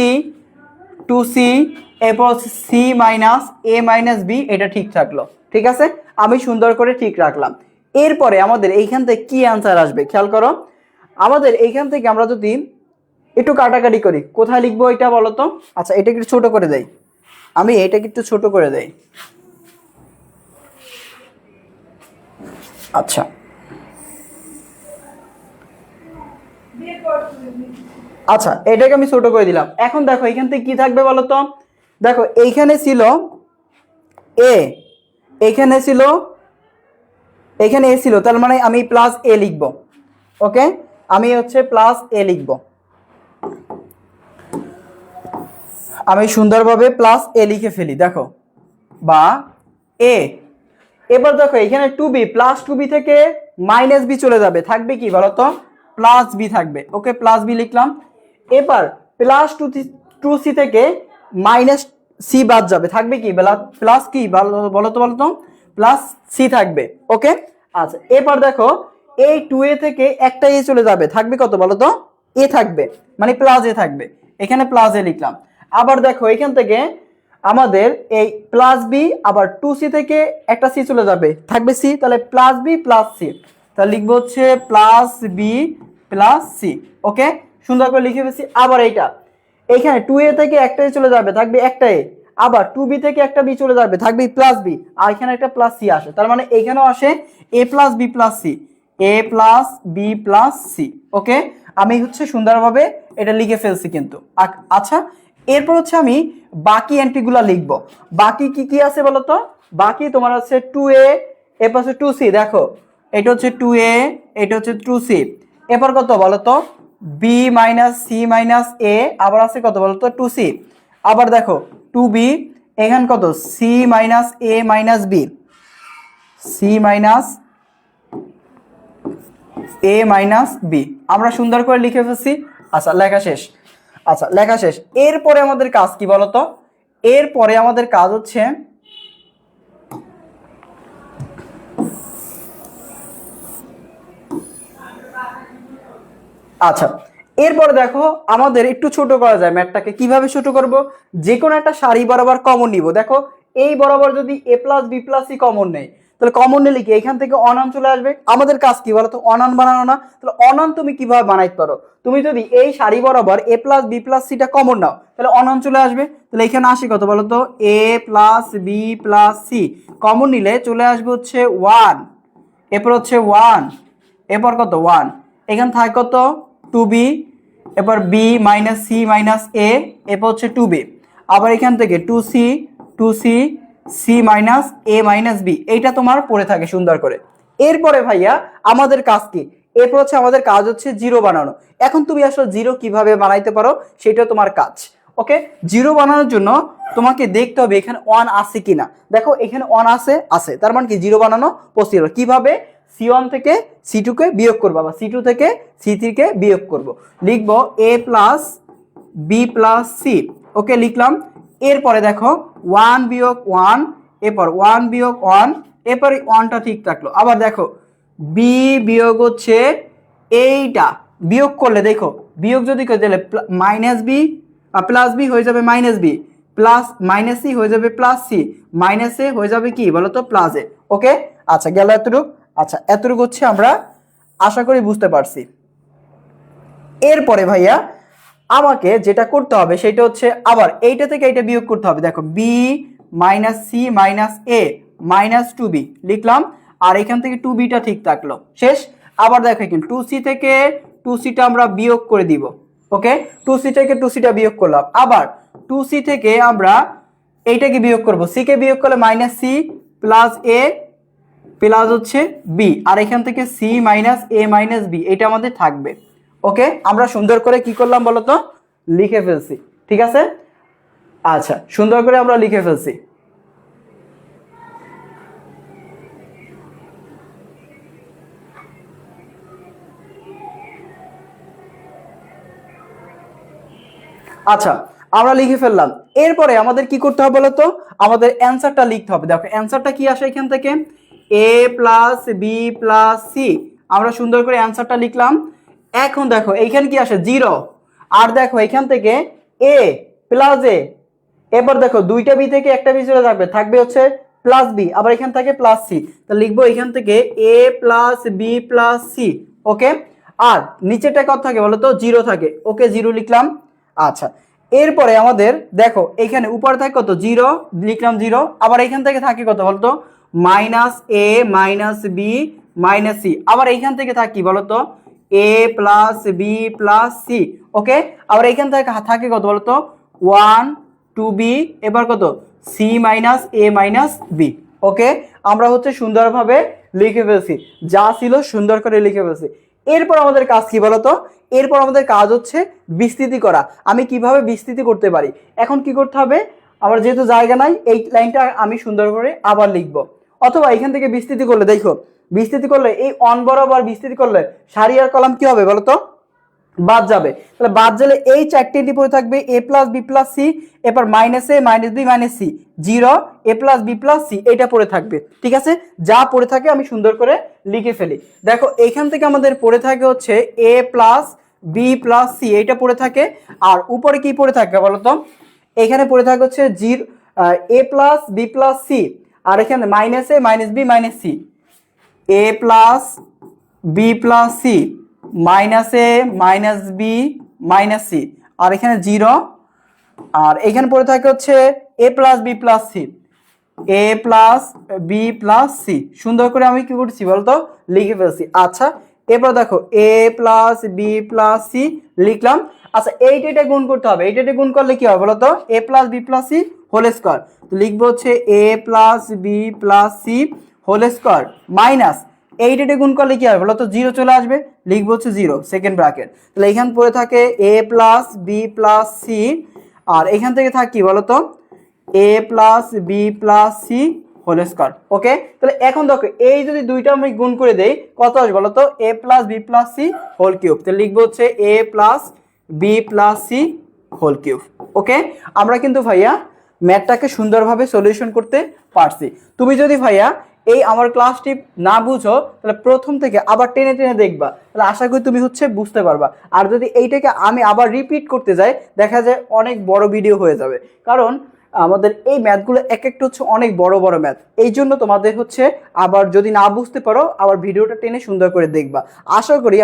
এরপর হচ্ছে c minus a minus B, এটা ঠিক থাকলো, ঠিক আছে, আমি সুন্দর করে ঠিক রাখলাম। এরপরে আমাদের এইখান থেকে কি অ্যান্সার আসবে খেয়াল করো, আমাদের এইখান থেকে আমরা যদি একটু কাটাকাটি করি কোথায় লিখবো এটা বলো তো। আচ্ছা এটাকে একটু ছোট করে দেই, আমি এটাকে একটু ছোট করে দেই। আচ্ছা আচ্ছা এটাকে আমি ছোট করে দিলাম। এখন দেখো এখান থেকে কি থাকবে বলো তো, দেখো এইখানে ছিল এ, এখানে ছিল, এখানে এ ছিল, তার মানে আমি প্লাস এ লিখবো। ওকে, আমি হচ্ছে প্লাস এ লিখবো। আমি সুন্দরভাবে প্লাস এ লিখে ফেলি দেখো, বা এ। এবার দেখো এখানে two b, plus two b থেকে মাইনাস বি চলে যাবে, থাকবে কি বলতো, প্লাস বি থাকবে। ওকে, প্লাস বি লিখলাম। এবার প্লাস টু সি থেকে মাইনাস সি বাদ যাবে, থাকবে কি প্লাস কি বলতো প্লাস সি থাকবে। ওকে, আচ্ছা এবার দেখো এই টু এ থেকে একটা এ চলে যাবে, থাকবে কত বলতো, এ থাকবে, মানে প্লাস এ থাকবে, এখানে প্লাস এ লিখলাম। আবার দেখো এখান থেকে আমাদের এই প্লাস বি, আবার টু সি থেকে একটা সি চলে যাবে, থাকবে সি, তাহলে প্লাস বি প্লাস সি, তাহলে লিখবো হচ্ছে প্লাস বি প্লাস সি। ওকে, সুন্দর করে লিখে ফেলছি। আবার এইটা এখানে টু এ থেকে একটা চলে যাবে, থাকবে একটা এ, আবার টু বি থেকে একটা বি চলে যাবে, থাকবে প্লাস বি, আর এখানে একটা প্লাস সি আসে, তার মানে এখানেও আসে এ plus b plus c, a plus b plus c. ওকে, আমি হচ্ছে সুন্দরভাবে এটা লিখে ফেলছি কিন্তু। আচ্ছা, এরপর হচ্ছে আমি বাকি এন্ট্রিগুলো লিখবো। বাকি কি কি আছে বলতো, বাকি তোমার আছে টু এ, এরপর হচ্ছে টু সি, দেখো এটা হচ্ছে টু এ, এটা হচ্ছে টু সি, এরপর কত বলতো বি মাইনাস সি মাইনাস এ, আবার আছে কত বলতো টু সি, আবার দেখো টু বি, এখানে কত C minus a minus b, c minus a minus B, আমরা সুন্দর করে লিখে ফেলছি। আচ্ছা লেখা শেষ। আচ্ছা লেখা শেষ, এরপরে আমাদের কাজ কি বলতো, এরপরে আমাদের কাজ হচ্ছে আচ্ছা এরপরে দেখো আমাদের একটু ছোট করা যায় ম্যাথটাকে। কিভাবে ছোট করব, যে কোনো একটা সারি বরাবর কমন নিব। দেখো এই বরাবর যদি a plus b plus c common নেই, তাহলে কমন নিলে কি এখান থেকে অনান চলে আসবে। আমাদের কাজ কি বলতো, অনান বানানো না। তাহলে অনান তুমি কিভাবে বানাইতে পারো, তুমি যদি এই সারি বরাবর এ প্লাস বি প্লাস সিটা কমন নাও, তাহলে অনান চলে আসবে। তাহলে এখানে আসি কত বলতো, a plus b plus c, common নিলে চলে আসবে হচ্ছে ওয়ান, এরপর হচ্ছে ওয়ান, এরপর কত ওয়ান, এখানে থাকে কত টু বি, এরপর b minus c minus a, এরপর হচ্ছে টু বি, আবার এখান থেকে two c, two c, c minus a minus b, এইটা তোমার পড়ে থাকে সুন্দর করে। এরপরে ভাইয়া আমাদের কাজ কি, এরপর হচ্ছে আমাদের কাজ হচ্ছে জিরো বানানো। এখন তুমি আসলে জিরো কিভাবে বানাইতে পারো সেটা তোমার কাজ। ওকে, জিরো বানানোর জন্য তোমাকে দেখতে হবে এখানে ওয়ান আছে কিনা। দেখো এখানে ওয়ান আছে, তার মানে কি জিরো বানানো পসিবল। কিভাবে, সি1 থেকে সি2 কে বিয়োগ করবো, বা সি2 থেকে সি3 কে বিয়োগ করব, লিখবো এ প্লাস বি প্লাস সি। ওকে লিখলাম। এরপরে দেখো ওয়ান বিয়োগ ওয়ান, এরপর ওয়ান বিয়োগ ওয়ান, এরপরে ওয়ানটা ঠিক থাকলো। আবার দেখো বি বিয়োগ হচ্ছে এইটা, বিয়োগ করলে দেখো বিয়োগ যদি করে তাহলে মাইনাস বি প্লাস বি হয়ে যাবে minus b, plus minus c হয়ে যাবে প্লাস সি, মাইনাস এ হয়ে যাবে কি বলতো প্লাস এ। ওকে, আচ্ছা গেল এতটুকু। আচ্ছা এতটুকু হচ্ছে আমরা আশা করি বুঝতে পারছি। এরপরে ভাইয়া আমাকে যেটা করতে হবে সেটা হচ্ছে আবার এইটা থেকে এইটা বিয়োগ করতে হবে। দেখো B minus c minus a minus two B লিখলাম, আর এখান থেকে টু বিটা ঠিক থাকলো, শেষ। আবার দেখো এখানে টু সি থেকে টু সিটা আমরা বিয়োগ করে দিব। ওকে, টু সি থেকে টু সিটা বিয়োগ করলাম, আবার টু সি থেকে আমরা এইটাকে বিয়োগ করব, সি কে বিয়োগ করলে minus c plus a plus হচ্ছে বি, আর এখান থেকে C minus a minus B, এটা আমাদের থাকবে। ওকে, আমরা সুন্দর করে কি করলাম বলতো, লিখে ফেলছি। ঠিক আছে, আচ্ছা সুন্দর করে আমরা লিখে ফেলছি। আচ্ছা আমরা লিখে ফেললাম। এরপরে আমাদের কি করতে হবে বলতো, আমাদের অ্যান্সারটা লিখতে হবে। দেখো অ্যান্সারটা কি আসে এখান থেকে, a plus b plus C, আমরা সুন্দর করে অ্যান্সারটা লিখলাম। এখন দেখো এইখানে কি আসে জিরো, আর দেখো এখান থেকে এ প্লাস এ, এবার দেখো দুইটা বি থেকে একটা বি চলে যাবে, থাকবে হচ্ছে প্লাস বি, আবার এখান থেকে প্লাস সি, তা লিখবো এখান থেকে a plus b plus c. ওকে, আর নিচেটা কত থাকে বলতো, জিরো থাকে। ওকে, জিরো লিখলাম। আচ্ছা এরপরে আমাদের দেখো এখানে উপরে থাকে কত জিরো, লিখলাম জিরো, আবার এখান থেকে থাকে কত বলতো minus a minus b minus c, আবার এইখান থেকে থাকে কি বলতো a plus b plus c. ওকে, আবার এইখান থেকে থাকে কত বলতো ওয়ান টু বি, এবার কত C minus a minus b. ওকে, আমরা হচ্ছে সুন্দরভাবে লিখে ফেলছি, যা ছিল সুন্দর করে লিখে ফেলছি। এরপর আমাদের কাজ কি বলতো, এরপর আমাদের কাজ হচ্ছে বিস্তৃতি করা। আমি কিভাবে বিস্তৃতি করতে পারি, এখন কি করতে হবে, আমার যেহেতু জায়গা নাই এই লাইনটা আমি সুন্দর করে আবার লিখব, অথবা এখান থেকে বিস্তৃতি করলে দেখো, বিস্তৃতি করলে এই অন বরাবর বিস্তৃতি করলে সারি আর কলাম কি হবে বলতো, বাদ যাবে। তাহলে বাদ গেলে এই চারটি পড়ে থাকবে a plus b plus c, এরপর minus a minus b minus c, zero a plus b plus c, এটা পড়ে থাকবে। ঠিক আছে, যা পড়ে থাকে আমি সুন্দর করে লিখে ফেলি। দেখো এইখান থেকে আমাদের পড়ে থাকে হচ্ছে a plus b plus C, এইটা পড়ে থাকে। আর উপরে কি পড়ে থাকে বলতো, এখানে পড়ে থাকে হচ্ছে zero a plus b plus c, আর এখানে minus a minus b minus C, a plus b plus c minus a minus b minus C, আর এখানে জিরো, আর এখানে পড়ে থাকে হচ্ছে a plus b plus c, a plus b plus c. সুন্দর করে আমি কি করছি বলতো, লিখে ফেলছি। আচ্ছা এরপর দেখো a plus b plus c লিখলাম। আচ্ছা এইটা গুণ করতে হবে, এইটা গুণ করলে কি হবে বলতো, a plus b plus c whole square. তো লিখবো হচ্ছে a plus b plus c whole square minus এইটা গুণ করলে কি হবে বলতো, জিরো চলে আসবে, লিখবো হচ্ছে জিরো সেকেন্ড ব্র্যাকেট। তাহলে এখান পড়ে থাকে a plus b plus c, আর এখান থেকে থাকি বলতো a plus b plus c whole square. Okay, তাহলে এখন দেখো এই যদি দুইটা আমি গুণ করে দেই কত আসবে বলতো, a plus b plus c whole cube. তাহলে লিখবো হচ্ছে a plus b plus c whole cube. Okay, আমরা কিন্তু ভাইয়া ম্যাথটাকে সুন্দরভাবে সলিউশন করতে পারছি। তুমি যদি ভাইয়া এই আমার ক্লাসটি না বুঝো তাহলে প্রথম থেকে আবার টেনে টেনে দেখবা, তাহলে আশা করি তুমি হচ্ছে বুঝতে পারবা। আর যদি এইটাকে আমি আবার রিপিট করতে যাই দেখা যায় অনেক বড় ভিডিও হয়ে যাবে, কারণ আমাদের এই ম্যাথগুলো এক একটা হচ্ছে অনেক বড় বড় ম্যাথ। এই জন্য তোমাদের হচ্ছে আবার যদি না বুঝতে পারো আবার ভিডিওটা টেনে সুন্দর করে দেখবা। আশা করি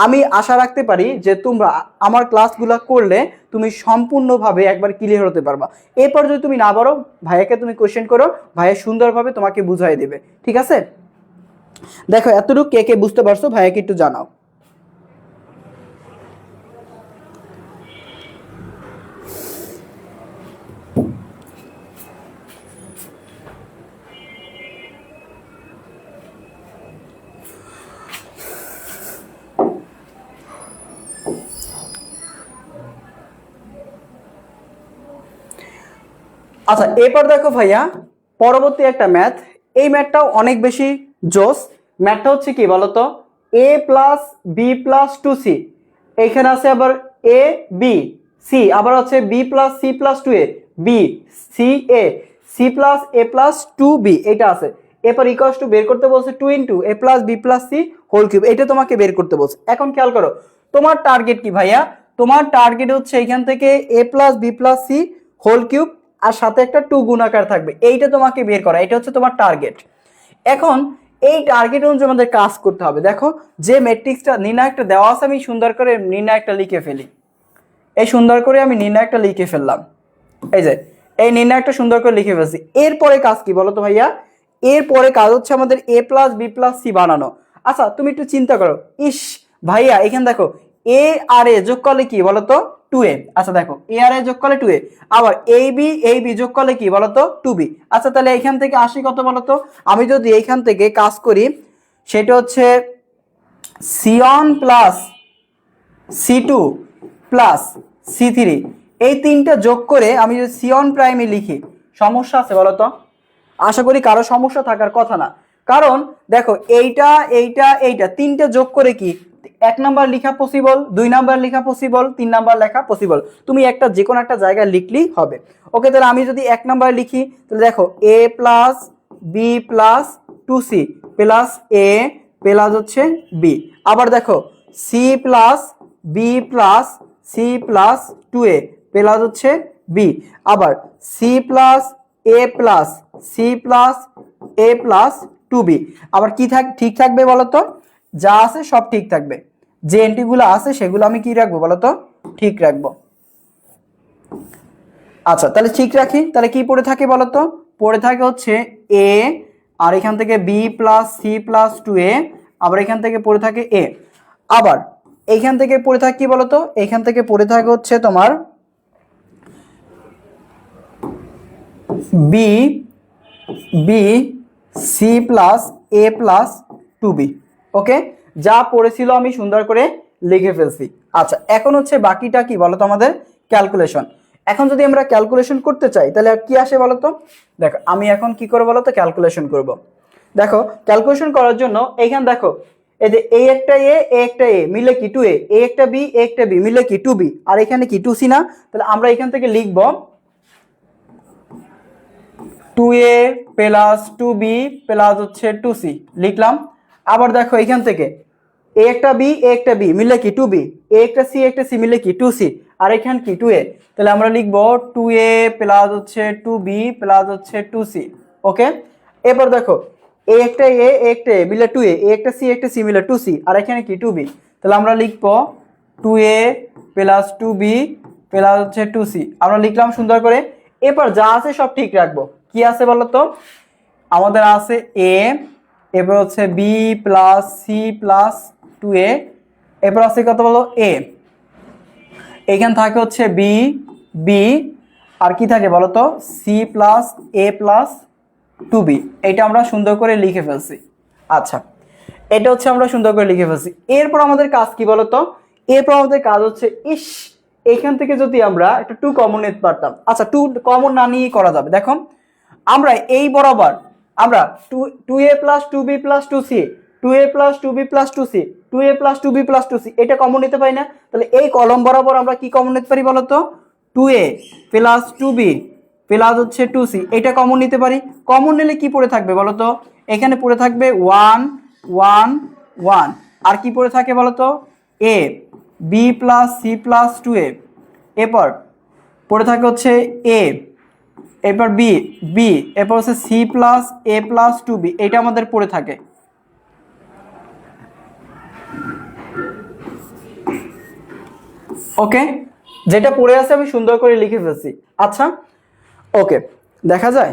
আমি আশা রাখতে পারি যে তোমরা আমার ক্লাসগুলো করলে তুমি সম্পূর্ণভাবে একবার ক্লিয়ার হতে পারবা। এরপর যদি তুমি না পারো ভাইয়াকে তুমি কোশ্চেন করো, ভাইয়া সুন্দরভাবে তোমাকে বুঝাই দেবে। ঠিক আছে, দেখো এতটুকু কে কে বুঝতে পারছো ভাইয়াকে একটু জানাও। আচ্ছা এরপর দেখো ভাইয়া পরবর্তী একটা ম্যাথ, এই ম্যাথটাও অনেক বেশি জোস। ম্যাথটা হচ্ছে কি বলতো, a plus b plus two c, এইখানে আছে আবার এ বি সি, আবার হচ্ছে b plus c plus two a, b c a, c plus a plus two b, এটা আছে। এরপর ইকুয়ালস টু বের করতে বলছে two into a plus b plus c whole cube, এটা তোমাকে বের করতে বলছে। এখন খেয়াল করো তোমার টার্গেট কি ভাইয়া, তোমার টার্গেট হচ্ছে এখান থেকে a plus b plus c whole cube আর সাথে একটা টু গুণাকার থাকবে, এইটা তোমাকে বের করা, এটা হচ্ছে তোমার টার্গেট। এখন এই টার্গেট অনুযায়ী আমাদের কাজ করতে হবে। দেখো যে ম্যাট্রিক্সটা নির্ণায়কটা দেওয়া আছে আমি সুন্দর করে নির্ণায়কটা লিখে ফেলি, এই সুন্দর করে আমি নির্ণায়কটা লিখে ফেললাম, এই যে এই নির্ণায়কটা সুন্দর করে লিখে ফেলছি। এরপরে কাজ কি বলো তো ভাইয়া, এরপরে কাজ হচ্ছে আমাদের এ প্লাস বি প্লাস সি বানানো। আচ্ছা তুমি একটু চিন্তা করো, ইস ভাইয়া এখানে দেখো এ আর এ যোগ করলে কি বলতো টু এ। আচ্ছা দেখো এ আর এ যোগ করলে টু এ, আবার এই বি যোগ করলে কি বলতো টু বি। আচ্ছা তাহলে এখান থেকে আসি কত বলতো, আমি যদি এইখান থেকে কাজ করি সেটা হচ্ছে c one plus c two plus c three, এই তিনটা যোগ করে আমি যদি সি ওয়ান প্রাইমে লিখি সমস্যা আছে বলতো? আশা করি কারো সমস্যা থাকার কথা না, কারণ দেখো এইটা এইটা এইটা তিনটা যোগ করে কি এক নাম্বার লেখা পসিবল, দুই নাম্বার লেখা পসিবল, তিন নাম্বার লেখা পসিবল, তুমি একটা যে কোনো একটা জায়গায় লিখলেই হবে। ওকে, তাহলে আমি যদি এক নাম্বার লিখি তাহলে দেখো a plus b plus two c plus a plus হচ্ছে বি, আবার দেখো c plus b plus c plus two a plus হচ্ছে বি, আবার c plus a plus c plus a plus two b, আবার কি ঠিক থাকবে বলতো? যা আছে সব ঠিক থাকবে, যে এন্ট্রিগুলো আছে সেগুলো আমি কি রাখবো বলতো? ঠিক রাখবো। আচ্ছা তাহলে ঠিক রাখি, তাহলে কি পড়ে থাকে বলতো? পড়ে থাকে হচ্ছে এ, আর এখান থেকে b plus c plus two a, আবার এখান থেকে পড়ে থাকে এ, আবার এইখান থেকে পড়ে থাকে কি বলতো? এখান থেকে পড়ে থাকে হচ্ছে তোমার B B C plus a plus two B. ওকে, যা পড়েছিল আমি সুন্দর করে লিখে ফেলছি। আচ্ছা, এখন হচ্ছে বাকিটা কি বলতো, আমাদের ক্যালকুলেশন। এখন যদি আমরা ক্যালকুলেশন করতে চাই তাহলে কি আসে বলতো? দেখো আমি এখন কি করবো বলতো, ক্যালকুলেশন করব। দেখো ক্যালকুলেশন করার জন্য এইখানে দেখো এই যে এ একটা এ মিলে কি 2a, এ একটা বি মিলে কি 2b, আর এখানে কি 2c না? তাহলে আমরা এখান থেকে লিখব 2a প্লাস 2b প্লাস হচ্ছে 2c লিখলাম। আবার দেখো এখান থেকে এ একটা বি মিলে কি 2b, এ একটা সি মিলে কি 2c, আর এখানে কি 2a। তাহলে আমরা লিখব 2a প্লাস হচ্ছে 2b প্লাস হচ্ছে 2c। ওকে, এবার দেখো এ একটা মিলে 2a, এ একটা সি মিলে 2c, আর এখানে কি 2b। তাহলে আমরা লিখব 2a প্লাস 2b প্লাস হচ্ছে 2c। আমরা লিখলাম সুন্দর করে। এবার যা আছে সব ঠিক রাখবো। কি আছে বলো তো? আমাদের আছে a, এবার হচ্ছে b plus c plus 2a, এরপর আছে কত বলো a, এখানে থাকে হচ্ছে b, আর কি থাকে বলো তো c plus a plus 2b। এটা আমরা সুন্দর করে লিখে ফেলছি। আচ্ছা, এটা হচ্ছে আমরা সুন্দর করে লিখে ফেলছি। এরপর আমাদের কাজ কি বলতো? এরপর আমাদের কাজ হচ্ছে এখান থেকে যদি আমরা একটা 2 কমন নিতে পারতাম। আচ্ছা, 2 কমন না নিয়ে করা যাবে। দেখো আমরা এই বরাবর আমরা 2a plus 2b plus 2c, 2a plus 2b plus 2c, 2a plus 2b plus 2c এটা কমন নিতে পারি না? তাহলে এই কলম বরাবর আমরা কি কমন নিতে পারি বলতো? 2a প্লাস 2b প্লাস হচ্ছে 2c এটা কমন নিতে পারি। কমন নিলে কি পড়ে থাকবে বলতো? এখানে পড়ে থাকবে 1 1 1, আর কি পড়ে থাকে বলতো? a b plus c plus 2a, এরপর পড়ে থাকে হচ্ছে a, এরপর বি, এরপর হচ্ছে C plus a plus 2b এটা আমাদের পড়ে থাকে। ওকে, যেটা পড়ে আছে আমি সুন্দর করে লিখে ফেলছি। আচ্ছা ওকে, দেখা যায়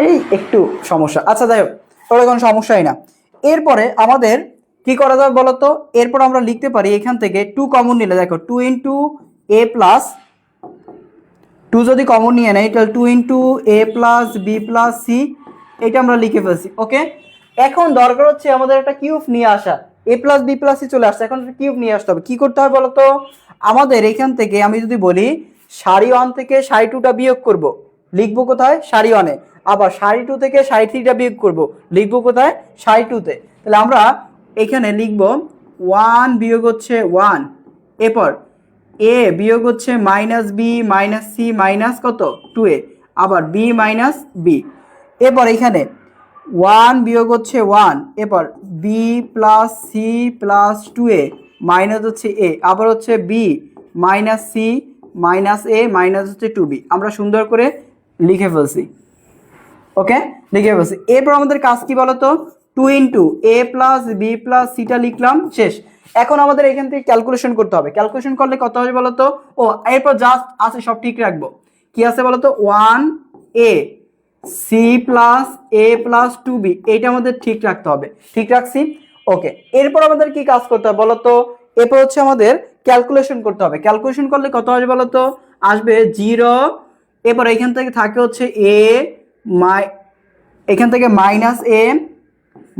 এই একটু সমস্যা। আচ্ছা যাই হোক, ওটা কোনো সমস্যাই না। এরপরে আমাদের কি করা যাবে বলতো? এরপর আমরা লিখতে পারি এখান থেকে 2 কমন নিলে, দেখো 2 ইন্টু এ প্লাস 2 যদি কমন নিয়ে নেই তাহলে 2 into a plus b plus c এটা আমরা লিখে ফেলছি। ওকে, এখন দরকার হচ্ছে আমাদের একটা কিউব নিয়ে আসা। এ প্লাস বি প্লাস সি চলে আসছে, এখন কিউব নিয়ে আসতে হবে। কি করতে হবে বলতো? আমাদের এখান থেকে আমি যদি বলি সারি 1 থেকে সারি 2টা বিয়োগ করব, লিখবো কোথায়? সারি 1-এ। আবার সারি 2 থেকে সারি 3টা বিয়োগ করব, লিখবো কোথায়? সারি 2-তে। তাহলে আমরা এখানে লিখব 1 বিয়োগ হচ্ছে 1, এরপর এ বিয়োগ হচ্ছে minus b minus c minus কত 2a, আবার বি মাইনাস বি, এরপর এখানে 1 বিয়োগ হচ্ছে 1, এরপর b plus c plus 2a minus হচ্ছে এ, আবার হচ্ছে b minus c minus a minus হচ্ছে 2b আমরা সুন্দর করে লিখে ফেলছি। ওকে, লিখে ফেলছি। এরপর আমাদের কাজ কি বলতো? 2 into a plus b plus সিটা লিখলাম, শেষ। এখন আমাদের এখান থেকে ক্যালকুলেশন করতে হবে। ক্যালকুলেশন করলে কত হবে বলতো? ও এরপর জাস্ট আছে সব ঠিক রাখবো। কি আছে বলতো? 1 a c plus a plus 2b এইটা আমাদের ঠিক রাখতে হবে। ঠিক রাখছি। ওকে, এরপর আমাদের কি কাজ করতে হবে বলতো? এরপর হচ্ছে আমাদের ক্যালকুলেশন করতে হবে। ক্যালকুলেশন করলে কত আসবে বলতো? আসবে 0, এরপর এখান থেকে থাকে হচ্ছে এ এখান থেকে minus a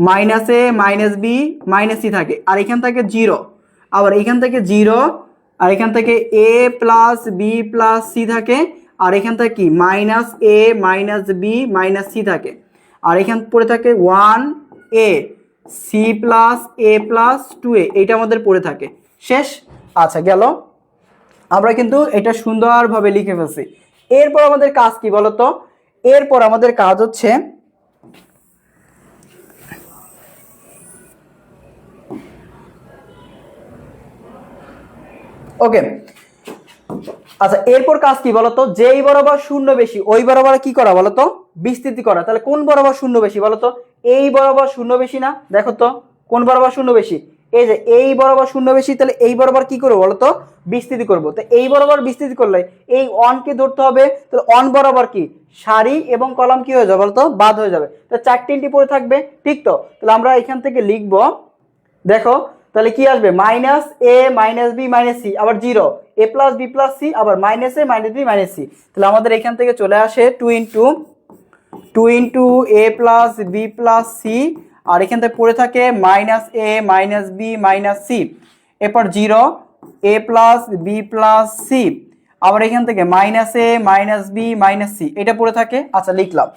minus b minus c থাকে, আর এখান থেকে 0, আবার এখান থেকে 0, আর এখান থেকে a plus b plus c থাকে, আর এখান থেকে কি minus a minus b minus c থাকে, আর এখান পড়ে থাকে 1 a c plus a plus 2a এইটা আমাদের পড়ে থাকে, শেষ। আচ্ছা গেল, আমরা কিন্তু এটা সুন্দরভাবে লিখে ফেলছি। এরপর আমাদের কাজ কি বলতো? এরপর আমাদের কাজ হচ্ছে ওকে, আচ্ছা এরপর কাজ কি বলতো? যেই বরাবর শূন্য বেশি ওই বরাবর কি করা বলতো? বিস্তৃতি করা। তাহলে কোন বরাবর শূন্য বেশি বলতো? এই বরাবর শূন্য বেশি না? দেখো তো কোন বরাবর শূন্য বেশি? এই যে এই বরাবর শূন্য বেশি, তাহলে এই বরাবর কি করবো বলতো? বিস্তৃতি করবো। তো এই বরাবর বিস্তৃতি করলে এই অন কে ধরতে হবে। তাহলে অন বরাবর কি সারি এবং কলাম কি হয়ে যাবে বলতো? বাদ হয়ে যাবে। তো 4 পড়ে থাকবে, ঠিক তো? তাহলে আমরা এখান থেকে লিখবো, দেখো তাহলে কি আসবে? Minus a minus b minus c, আবার 0 এ প্লাস বি প্লাস সি, আবার minus a minus b minus C. তাহলে আমাদের এখান থেকে চলে আসে 2 into a plus b plus c, আর এখান থেকে পড়ে থাকে -a -b -c, এরপর 0 a plus b plus c, আবার এখান থেকে -a -b -c এটা পড়ে থাকে। আচ্ছা লিখলাম।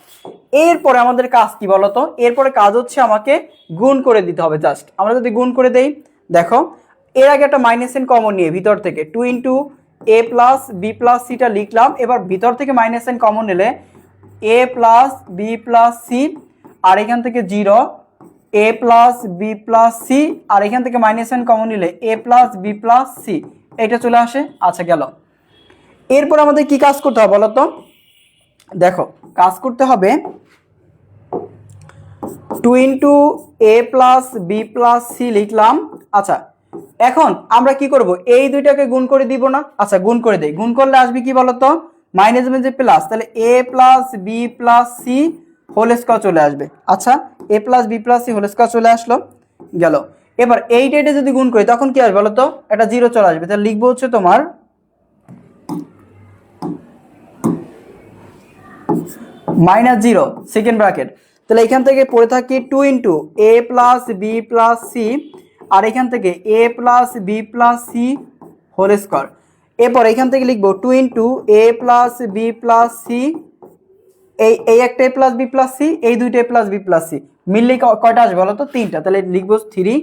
এরপরে আমাদের কাজ কি বলতো, এরপরে কাজ হচ্ছে আমাকে গুণ করে দিতে হবে। জাস্ট আমরা যদি গুণ করে দেই, দেখো এর আগে একটা -n কমন নিয়ে ভিতর থেকে 2 into a plus b plus সিটা লিখলাম। এবার ভিতর থেকে -n কমন নিলে a plus b plus c, আর এখান থেকে 0 a plus b plus c, আর এখান থেকে -n কমন নিলে a plus b plus c এটা চলে আসে। আচ্ছা গেল। এরপর আমাদের কি কাজ করতে হবে বলতো, দেখো কাজ করতে হবে 2 into a plus b plus c লিখলাম। আচ্ছা এখন আমরা কি করব, এই দুইটাকে গুণ করে দিব না? আচ্ছা গুণ করে দেই। গুণ করলে আসবে কি বলতো, মাইনাস যে প্লাস, তাহলে a plus b plus c whole square চলে আসবে। আচ্ছা a plus b plus c whole square চলে আসলো, গেল। এবার এইটা যদি গুণ করি তখন কি আসবে বলতো, একটা 0 চলে আসবে। তাহলে লিখবো হচ্ছে তোমার -0 সেকেন্ড ব্র্যাকেট। তাহলে এখান থেকে পড়ে থাকি 2 into a plus b plus c, আর এখান থেকে a plus b plus c whole square. এরপর এখান থেকে লিখবো 2 into a plus b plus c, এই একটা a plus b plus c, এই দুইটা a plus b plus c মিললে কয়টা আসবে বলো তো, 3টা। তাহলে লিখবো 3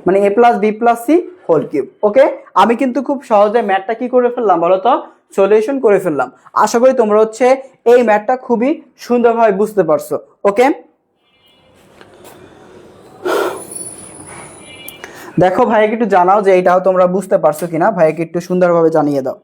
মানে a plus b plus c whole cube. Okay, আমি কিন্তু খুব সহজে ম্যাথটা কি করে ফেললাম বলো তো, সলিউশন করে ফেললাম। আশা করি তোমরা হচ্ছে এই ম্যাথটা খুবই সুন্দরভাবে বুঝতে পারছো। ওকে, দেখো ভাইকে একটু জানাও যে এইটাও তোমরা বুঝতে পারছো কিনা, ভাইকে একটু সুন্দরভাবে জানিয়ে দাও।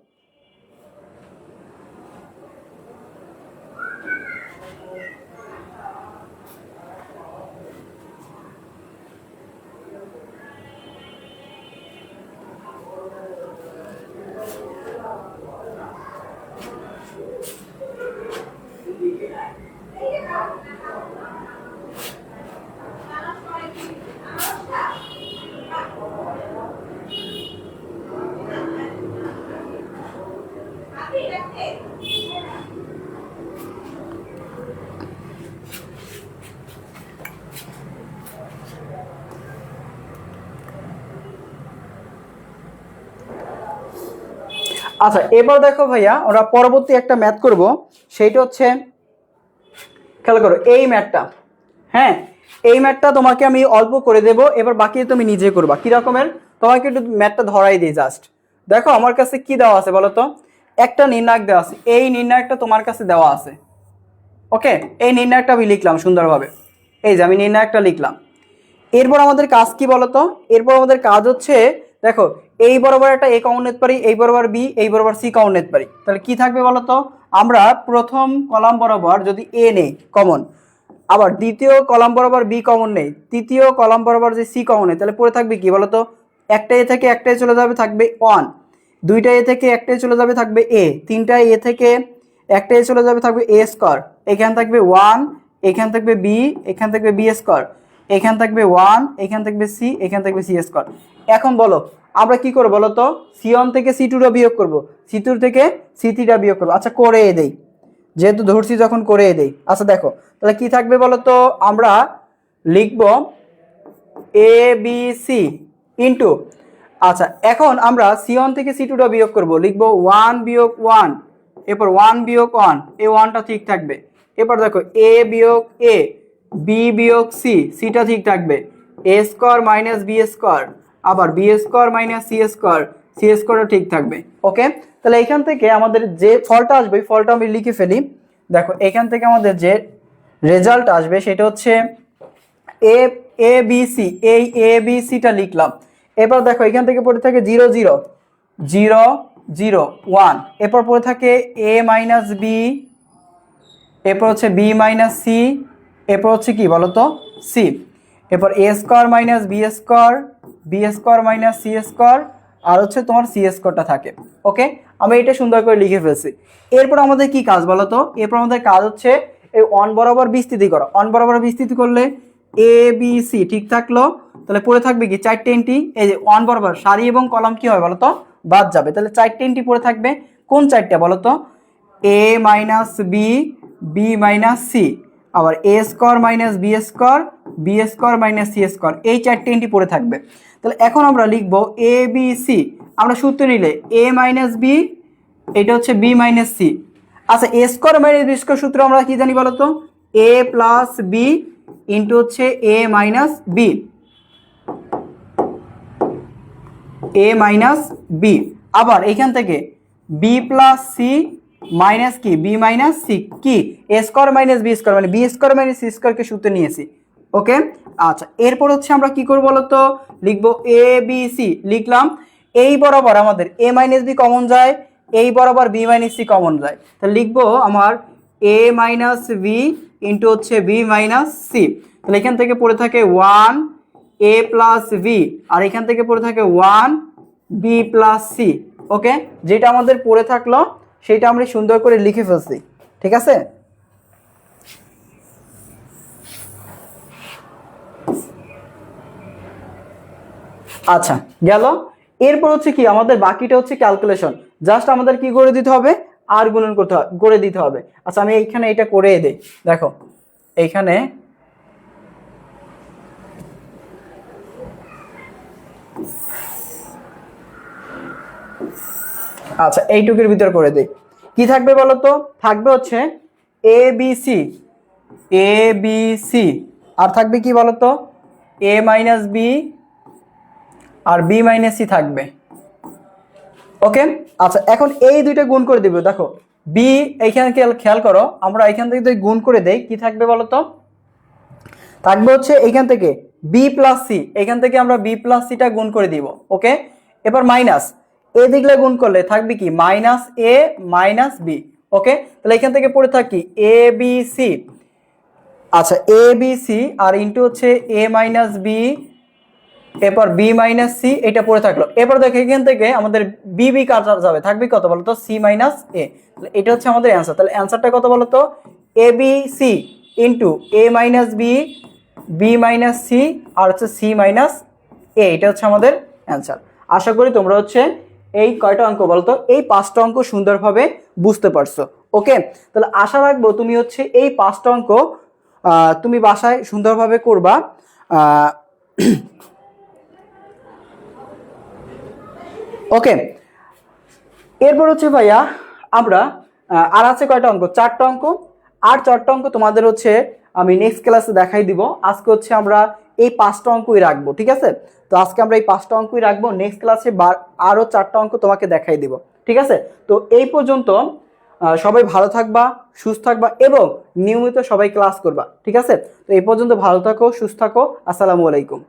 আচ্ছা এবার দেখো ভাইয়া, ওরা পরবর্তী একটা ম্যাথ করব, সেইটা হচ্ছে খেয়াল করো এই ম্যাথটা। হ্যাঁ, এই ম্যাথটা তোমাকে আমি অল্প করে দেব, এবার বাকি তুমি নিজে করবা। কি রকমের, তোমাকে একটু ম্যাথটা ধরাই দিই জাস্ট। দেখো আমার কাছে কি দেওয়া আছে বলো তো, একটা নির্ণায়ক দেওয়া আছে, এই নির্ণায়কটা তোমার কাছে দেওয়া আছে। ওকে, এই নির্ণায়কটা আমি লিখলাম সুন্দরভাবে, এই যে আমি নির্ণায়কটা লিখলাম। এরপর আমাদের কাজ কি বলতো, এরপর আমাদের কাজ হচ্ছে দেখো এই বরাবর একটা এ কমন নিতে পারি, এই বরাবর বি, এই বরাবর সি কমন নিতে পারি। তাহলে কি থাকবে বলতো, আমরা প্রথম কলাম বরাবর যদি এ নেই কমন, আবার দ্বিতীয় কলাম বরাবর বি কমন নেই, তৃতীয় কলাম বরাবর যে সি কমন নেই, তাহলে পড়ে থাকবে কি বলতো, একটা এ থেকে একটাই চলে যাবে থাকবে 1, দুইটা এ থেকে একটাই চলে যাবে থাকবে এ, তিনটা এ থেকে একটাই চলে যাবে থাকবে এ স্কয়ার, এখান থাকবে 1, এখান থাকবে বি, এখান থাকবে বি স্কয়ার, এখান থাকবে 1, এখান থাকবে সি, এখান থাকবে সি স্কয়ার। এখন বলো আমরা কি করবো বলো তো, সি1 থেকে সি2টা বিয়োগ করবো, সি2 থেকে সি3টা বিয়োগ করবো। আচ্ছা করে দেই, যেহেতু ধরছি যখন করে দেই। আচ্ছা দেখো তাহলে কি থাকবে বলতো, আমরা লিখব এ বি সি ইন্টু, আচ্ছা এখন আমরা সি1 থেকে সি2টা বিয়োগ করব, লিখব 1 বিয়োগ 1, এরপর 1 বিয়োগ 1, এই 1টা ঠিক থাকবে। এরপর দেখো এ বিয়োগ এ, বি বিয়োগ সি, সিটা ঠিক থাকবে, a square minus b square, আবার b square minus c square, c স্কয়ারও ঠিক থাকবে। ওকে, তাহলে এখান থেকে আমাদের যে ফলটা আসবে ফলটা আমি লিখে ফেলি। দেখো এখান থেকে আমাদের যে রেজাল্ট আসবে সেটা হচ্ছে এ এ বি সি, এই এ বি সিটা লিখলাম। এরপর দেখো এখান থেকে পড়ে থাকে 0 0 0 0 1, এরপর পড়ে থাকে এ মাইনাস বি, এরপর হচ্ছে বি মাইনাস সি, এরপর হচ্ছে কি বলতো সি, এরপর a square minus b square, b square minus c square, আর হচ্ছে তোমার সি স্কয়ারটা থাকে। ওকে, আমি এটা সুন্দর করে লিখে ফেলছি। এরপর আমাদের কি কাজ বলতো, এরপর আমাদের কাজ হচ্ছে এই 1 বরাবর বিস্তৃতি করা। 1 বরাবর বিস্তৃতি করলে এ বি সি ঠিক থাকলো, তাহলে পড়ে থাকবে কি 4টে এন্ট্রি, এই যে 1 বরাবর সারি এবং কলাম কি হয় বলতো বাদ যাবে, তাহলে 4টে এন্ট্রি পড়ে থাকবে। কোন 4টা বলতো, a minus B, B minus c, আবার a square minus b square, b square minus c square, এই চারটে এন্ট্রি পড়ে থাকবে। তাহলে এখন আমরা লিখবো এ বি সি, আমরা সূত্র নিলে এ মাইনাস বি, এটা হচ্ছে বি মাইনাস সি। আচ্ছা, a square minus b square সূত্র আমরা কি জানি বলো তো, এ প্লাস বি ইন্টু হচ্ছে A minus B, A minus B. আবার এইখান থেকে বি প্লাস সি মাইনাস কি বি মাইনাস সি, কি এ স্কোয়ার মাইনাস বি স্কোয়ার মানে বি স্কোয়ার মাইনাস সি স্কোয়ারকে সূত্রে নিয়েছি। ওকে, আচ্ছা এরপর হচ্ছে আমরা কি করবো বলো তো, লিখবো এ বি সি, লিখলাম এই বরাবর আমাদের এ মাইনাস বি কমন যায়, এই বরাবর বি মাইনাস সি কমন যায়, তাহলে লিখবো আমার এ মাইনাস বি ইন্টু হচ্ছে বি মাইনাস সি। তাহলে এখান থেকে পড়ে থাকে ওয়ান এ প্লাস বি, আর এখান থেকে পড়ে থাকে ওয়ান বি প্লাস সি। ওকে, যেটা আমাদের পড়ে থাকলো সেটা আমরা সুন্দর করে লিখে ফেলছি, ঠিক আছে। আচ্ছা গেল। এরপর হচ্ছে কি আমাদের বাকিটা হচ্ছে ক্যালকুলেশন, জাস্ট আমাদের কি করে দিতে হবে, আর গুণন করতে হবে, করে দিতে হবে। আচ্ছা আমি এইখানে এটা করে দেই, দেখো এইখানে আচ্ছা এইটুকুর ভিতর করে দেই, কি থাকবে বলো তো, থাকবে হচ্ছে এ বি সি, এ বি সি, আর থাকবে কি বলো তো এ মাইনাস বি আর বি মাইনাস সি থাকবে। ওকে, আচ্ছা এখন এই দুইটা গুণ করে দিব, দেখো বি এইখানে খেয়াল করো, আমরা এখান থেকে যদি গুণ করে দেই কি থাকবে বলো তো, থাকবে হচ্ছে এইখান থেকে বি প্লাস সি, এখান থেকে আমরা বি প্লাস সিটা গুণ করে দিব। ওকে, এবার মাইনাস এ দিকলে গুণ করলে থাকবে কি মাইনাস এ মাইনাস বি। ওকে, তাহলে এখান থেকে পড়ে থাকি এ বি সি, আচ্ছা এ বি সি আর ইন্টু হচ্ছে এ মাইনাস বি, এরপর বি মাইনাস সি, এটা পড়ে থাকলো। এরপর দেখো এখান থেকে আমাদের বি বি কাটা যাবে, থাকবে কত বলতো সি মাইনাস এ, এটা হচ্ছে আমাদের অ্যান্সার। তাহলে অ্যান্সারটা কত বলতো, a b c into a minus B, B minus C আর হচ্ছে সি মাইনাস এ, এটা হচ্ছে আমাদের অ্যান্সার। আশা করি তোমরা হচ্ছে এই কয়টা অঙ্ক বলতো, এই 5টা অঙ্ক সুন্দরভাবে বুঝতে পারছো। ওকে, তাহলে আশা রাখবো তুমি হচ্ছে এই 5টা অঙ্ক তুমি বাসায় সুন্দরভাবে করবা। ওকে, এরপর হচ্ছে ভাইয়া আমরা আর আছে কয়টা অঙ্ক, 4টা অঙ্ক, আর 4টা অঙ্ক তোমাদের হচ্ছে আমি নেক্সট ক্লাসে দেখাই দিব। আজকে হচ্ছে আমরা এই 5টা অঙ্কই রাখবো, ঠিক আছে। তো আজকে আমরা এই 5টা অঙ্কই রাখবো, নেক্সট ক্লাসে আরো 4টা অঙ্ক তোমাকে দেখাই দিব, ঠিক আছে। তো এই পর্যন্ত সবাই ভালো থাকবা, সুস্থ থাকবা এবং নিয়মিত সবাই ক্লাস করবা, ঠিক আছে। তো এই পর্যন্ত ভালো থাকো, সুস্থ থাকো, আসসালামু আলাইকুম।